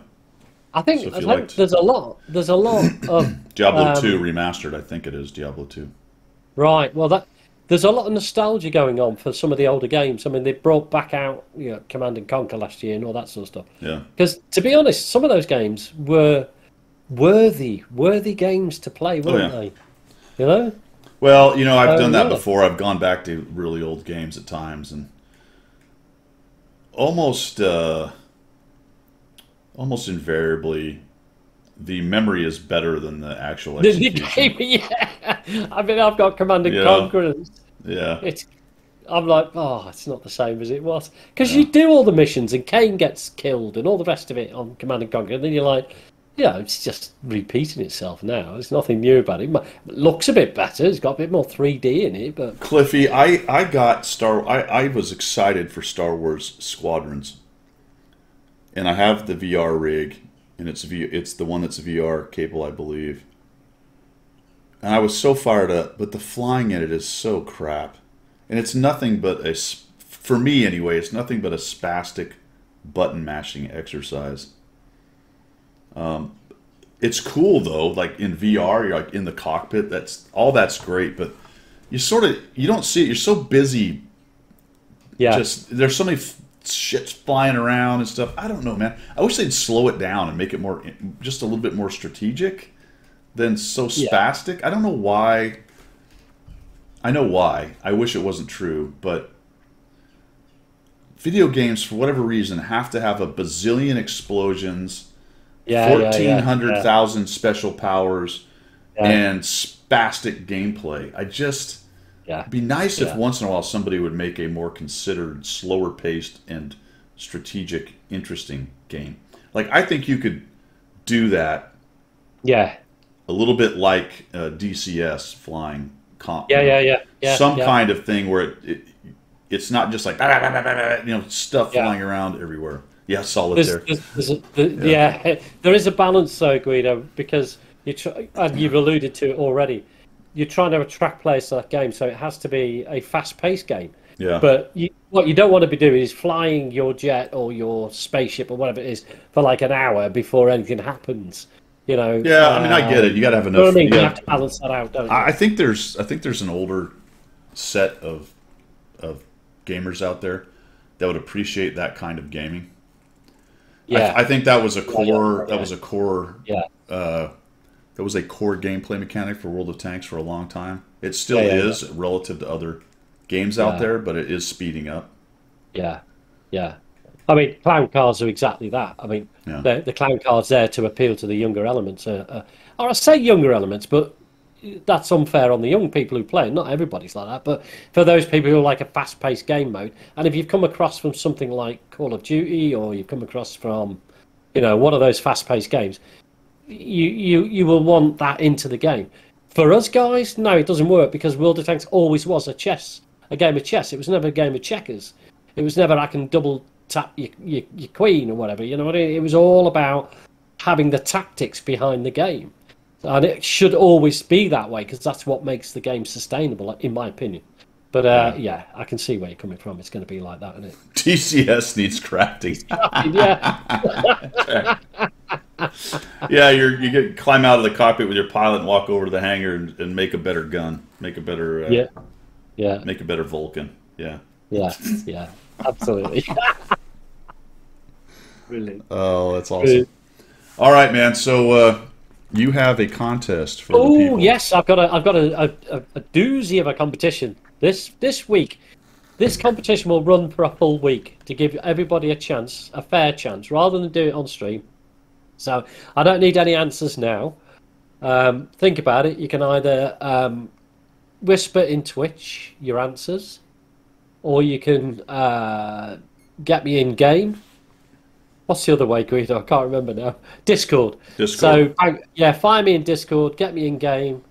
I So think if I you think liked there's a lot. There's a lot of Diablo 2 remastered, I think it is Diablo 2. right. Well, that there's a lot of nostalgia going on for some of the older games. I mean, they brought back out Command and Conquer last year and all that sort of stuff. Yeah. Because to be honest, some of those games were worthy games to play, Oh, weren't yeah. they? You know? Well, I've done that Yeah. before. I've gone back to really old games at times, and almost almost invariably, the memory is better than the actual The execution. game, yeah. I mean, I've got Command and Yeah. Conquer, and Yeah. it's. I'm like, oh, it's not the same as it was. Because Yeah. you do all the missions, and Kane gets killed, and all the rest of it on Command and Conquer, and then you're like, it's just repeating itself now. There's nothing new about it. It looks a bit better. It's got a bit more 3D in it, but Cliffy, I got I was excited for Star Wars Squadrons, and I have the VR rig, and it's the one that's VR capable, I believe. And I was so fired up, but the flying in it is so crap, and it's nothing but for me anyway, it's nothing but a spastic button mashing exercise. It's cool though, like in VR, you're like in the cockpit. That's great, but you don't see it. You're so busy. yeah, Just there's so many shits flying around and stuff. I don't know, man. I wish they'd slow it down and make it more, just a little bit more strategic than so yeah, spastic. I don't know why. I know why. I wish it wasn't true, but video games, for whatever reason, have to have a bazillion explosions, yeah, yeah, yeah, 1,400,000 special powers, yeah, and spastic gameplay. yeah, It'd be nice if yeah, once in a while somebody would make a more considered, slower paced, and strategic, interesting game. Like, I think you could do that yeah, a little bit like DCS flying, yeah, yeah, yeah, yeah, some yeah, kind of thing where it's not just like stuff yeah. flying around everywhere. Yeah, solitaire. Yeah, there is a balance though, Guido, because and you've alluded to it already. You're trying to attract players to that game, so it has to be a fast-paced game. Yeah. But what you don't want to be doing is flying your jet or your spaceship or whatever it is for like an hour before anything happens. Yeah, I mean, I get it. You got to have You know what enough. I mean? You have to balance that out, don't you? I think there's an older set of gamers out there that would appreciate that kind of gaming. Yeah, I think that was a core. yeah, That was a core. yeah, That was a core gameplay mechanic for World of Tanks for a long time. It still yeah, is relative to other games out yeah, there, but it is speeding up. yeah, yeah. I mean, clown cards are exactly that. I mean, Yeah. the clown cards there to appeal to the younger elements. Or I say younger elements, but that's unfair on the young people who play. Not everybody's like that, but for those people who like a fast-paced game mode, and if you've come across from something like Call of Duty, or you've come across from, one of those fast-paced games, you will want that into the game. For us guys, no, it doesn't work because World of Tanks always was a game of chess. It was never a game of checkers. It was never I can double tap your queen or whatever. You know what I mean? It was all about having the tactics behind the game, and it should always be that way because that's what makes the game sustainable, in my opinion. But yeah, I can see where you're coming from. It's going to be like that, isn't it? TCS needs crafting. Yeah, Yeah, you get climb out of the cockpit with your pilot and walk over to the hangar and make a better gun, make a better yeah, yeah, make a better Vulcan. Yeah. yeah, yeah. Absolutely. Brilliant. Oh, that's awesome. All right, man. So you have a contest for the Oh people. yes, I've got a doozy of a competition this week. This competition will run for a full week to give everybody a fair chance, rather than do it on stream. So I don't need any answers now. Think about it. You can either whisper in Twitch your answers, or you can get me in game. What's the other way, Guido? I can't remember now. Discord. Discord. So yeah, find me in Discord. Get me in game.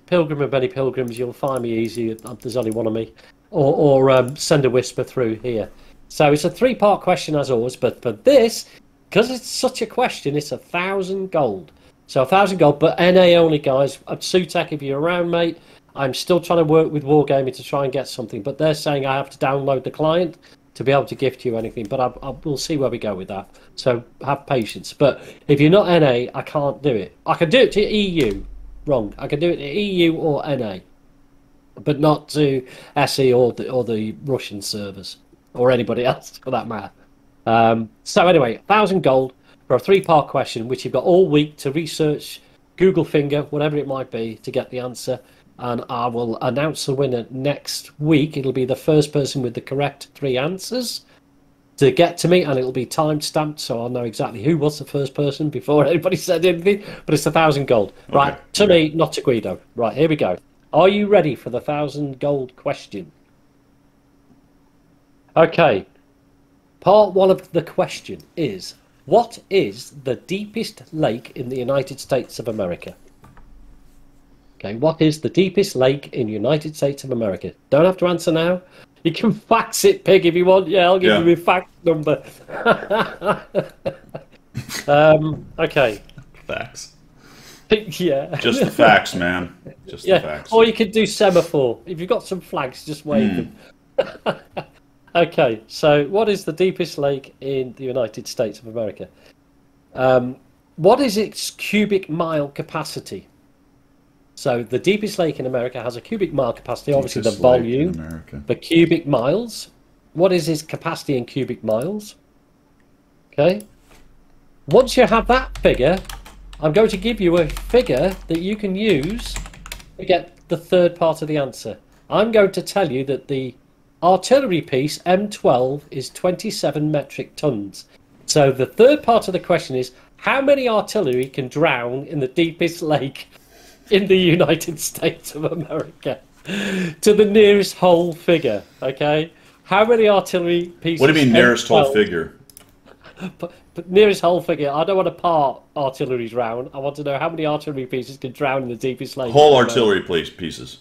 Pilgrim of many pilgrims. You'll find me easy. There's only one of me. or send a whisper through here. So it's a 3-part question as always, but for this, because it's such a question, it's 1,000 gold. So 1,000 gold, but NA only, guys. At Sutek, if you're around, mate, I'm still trying to work with Wargaming to try and get something, but they're saying I have to download the client to be able to gift you anything, but we'll see where we go with that. So have patience. But if you're not NA, I can't do it. I can do it to EU. Wrong. I can do it to EU or NA, but not to SE or the Russian servers or anybody else for that matter. So anyway, 1,000 gold for a 3-part question, which you've got all week to research, Google Finger, whatever it might be, to get the answer. And I will announce the winner next week. It'll be the first person with the correct 3 answers to get to me, and it'll be time stamped, so I'll know exactly who was the first person before anybody said anything. But it's 1,000 gold. Okay. Right, to me, not to Guido. Right, here we go. Are you ready for the 1,000 gold question? Okay. Part 1 of the question is, what is the deepest lake in the United States of America? Okay, what is the deepest lake in the United States of America? Don't have to answer now. You can fax it, Pig, if you want. Yeah, I'll give you my fax number. Okay. Facts. Yeah. Just the facts, man. Just the facts. Or you could do semaphore. If you've got some flags, just wave them. Okay, so what is the deepest lake in the United States of America? What is its cubic mile capacity? So the deepest lake in America has a cubic mile capacity, obviously the volume, the cubic miles. What is its capacity in cubic miles? Okay. Once you have that figure, I'm going to give you a figure that you can use to get the 3rd part of the answer. I'm going to tell you that the artillery piece M12 is 27 metric tons. So the 3rd part of the question is, how many artillery can drown in the deepest lake in the United States of America? To the nearest whole figure, okay? How many artillery pieces? What do you mean nearest whole figure? But nearest whole figure. I don't want to part artillery drown. I want to know how many artillery pieces can drown in the deepest lake. Whole artillery pieces.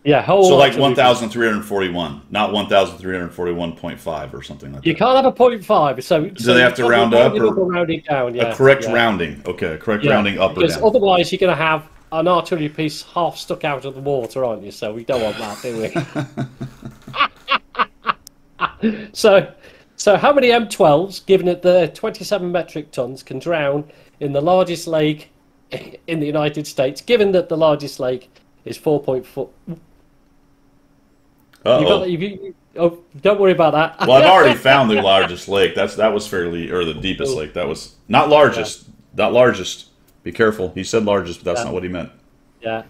Yeah, whole. So like 1,341, not 1,341.5 or something like that. You can't have a 0.5. So they have to round up or round it down? Yeah, a correct rounding. Okay, a correct rounding up or down. Because otherwise you're going to have an artillery piece half stuck out of the water, aren't you? So we don't want that, do we? So how many M12s, given at the 27 metric tons, can drown in the largest lake in the United States, given that the largest lake is 4.4? Oh, don't worry about that. Well, I've already found the largest lake. That was fairly, or the deepest lake. That was not largest. Yeah. Not largest. Be careful. He said largest, but that's not what he meant. Yeah.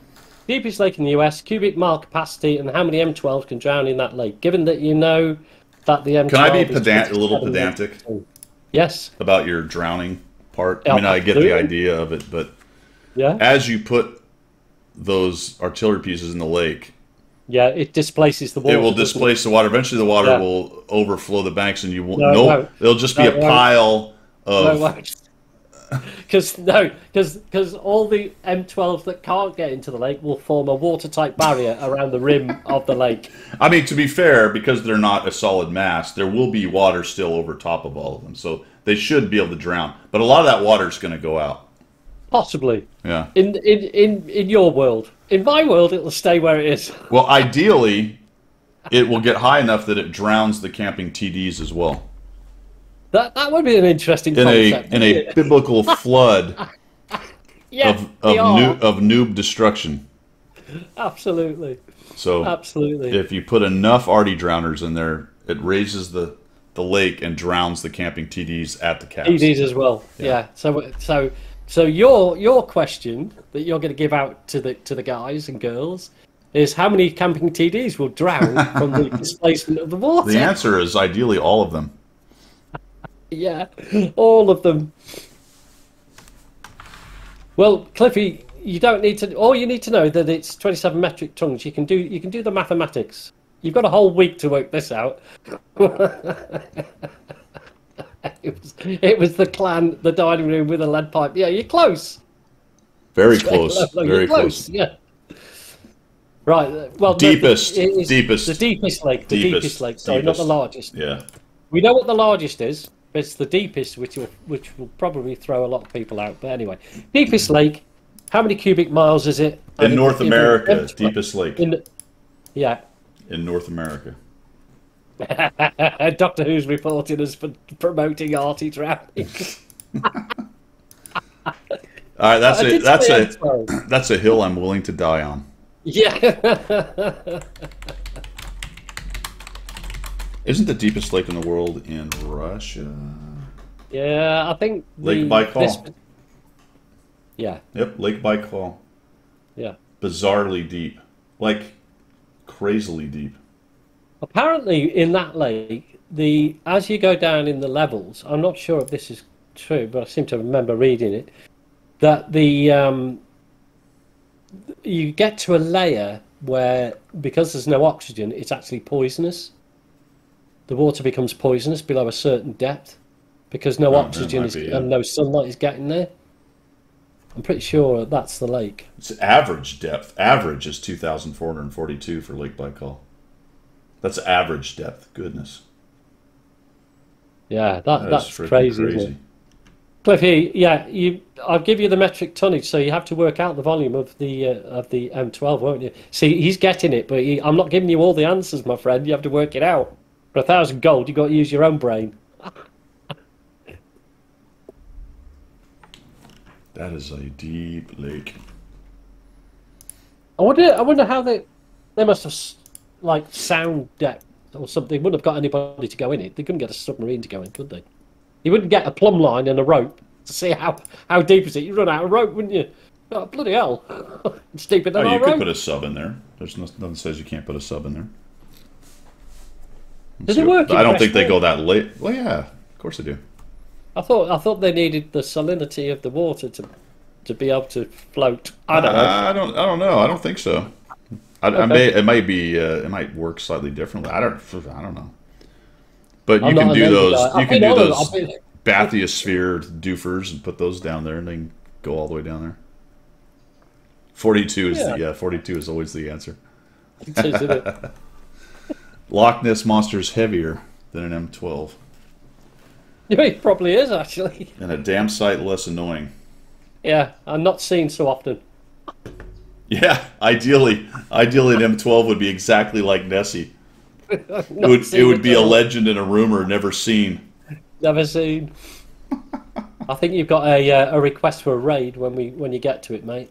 Deepest lake in the US, cubic mile capacity, and how many M12s can drown in that lake? Given that you know that the M12 Can I be a little pedantic? Yes. About your drowning part? I mean, I get the idea of it, but as you put those artillery pieces in the lake, it displaces the water. It will displace the water. Eventually, the water will overflow the banks, and you won't. It'll just be a pile of. Because all the M12s that can't get into the lake will form a watertight barrier around the rim of the lake. I mean, to be fair, because they're not a solid mass, there will be water still over top of all of them, so they should be able to drown. But a lot of that water is going to go out. Possibly. Yeah. In your world. In my world, it'll stay where it is. Well, ideally, it will get high enough that it drowns the camping TDs as well. That would be an interesting concept. In a biblical flood of noob destruction. Absolutely. So absolutely, if you put enough arty drowners in there, it raises the lake and drowns the camping TDs at the caps. TDs as well. Yeah. So your question that you're going to give out to the guys and girls is how many camping TDs will drown from the displacement of the water? The answer is ideally all of them. Yeah, all of them. Well, Cliffy, you don't need to. All you need to know that it's 27 metric tons. You can do the mathematics. You've got a whole week to work this out. It was the clan, the dining room with a lead pipe. Yeah, you're close. Very close. Very close. Yeah. Right. Well, Deepest. it is Deepest. the deepest lake. The deepest lake. Sorry, not the Deepest. largest. Yeah. We know what the largest is, but it's the deepest, which will probably throw a lot of people out. But anyway, deepest lake. How many cubic miles is it? In North in America, deepest lake. Yeah. In North America. Doctor Who's reporting us for promoting arty drowning. All right, that's a hill I'm willing to die on. Yeah. Isn't the deepest lake in the world in Russia? Yeah, I think Lake Baikal. Yeah. Yep, Lake Baikal. Yeah. Bizarrely deep. Like, crazily deep. Apparently, in that lake, as you go down in the levels, I'm not sure if this is true, but I seem to remember reading it, that you get to a layer where, because there's no oxygen, it's actually poisonous. The water becomes poisonous below a certain depth because no oxygen and no sunlight is getting there. I'm pretty sure that's the lake. It's average depth. Average is 2,442 for Lake Baikal. That's average depth. Goodness. Yeah, that's crazy, isn't it? Cliffy, yeah, I'll give you the metric tonnage, so you have to work out the volume of the M12, won't you? See, he's getting it, but I'm not giving you all the answers, my friend. You have to work it out. For 1,000 gold, you've got to use your own brain. That is a deep lake. I wonder how they must have, like, sound depth or something. They wouldn't have got anybody to go in it. They couldn't get a submarine to go in, could they? You wouldn't get a plumb line and a rope to see how deep is it. You'd run out of rope, wouldn't you? Oh, bloody hell. It's deeper than our rope. You could put a sub in there. There's nothing says you can't put a sub in there. Does it work? I don't think they go that late. Well, yeah, of course they do. I thought they needed the salinity of the water to be able to float. I don't know. I don't know. I don't think so. It might work slightly differently. I don't know. But you can do those. You can do those bathysphere doofers and put those down there, and they can go all the way down there. 42 is 42 is always the answer. It is, isn't it? Loch Ness Monster is heavier than an M12. Yeah, it probably is, actually. And a damn sight less annoying. Yeah, I'm not seen so often. Yeah, ideally an M12 would be exactly like Nessie. It would be a legend and a rumor, never seen. Never seen. I think you've got a request for a raid when you get to it, mate.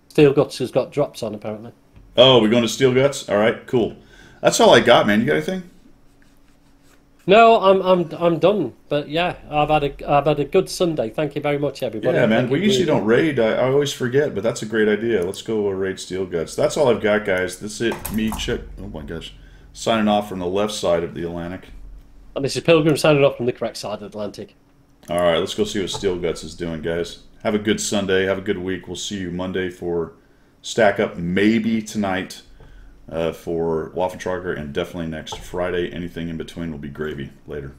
Steel Guts has got drops on, apparently. Oh, we're going to Steel Guts? All right, cool. That's all I got, man. You got anything? No, I'm done. But yeah, I've had a good Sunday. Thank you very much, everybody. Yeah, man. We usually don't raid. I always forget, but that's a great idea. Let's go raid Steel Guts. That's all I've got, guys. That's it. Me, Chuck. Oh my gosh, signing off from the left side of the Atlantic. And this is Pilgrim signing off from the correct side of the Atlantic. All right, let's go see what Steel Guts is doing, guys. Have a good Sunday. Have a good week. We'll see you Monday for Stack Up. Maybe tonight. For Waffentrager, and definitely next Friday. Anything in between will be gravy. Later.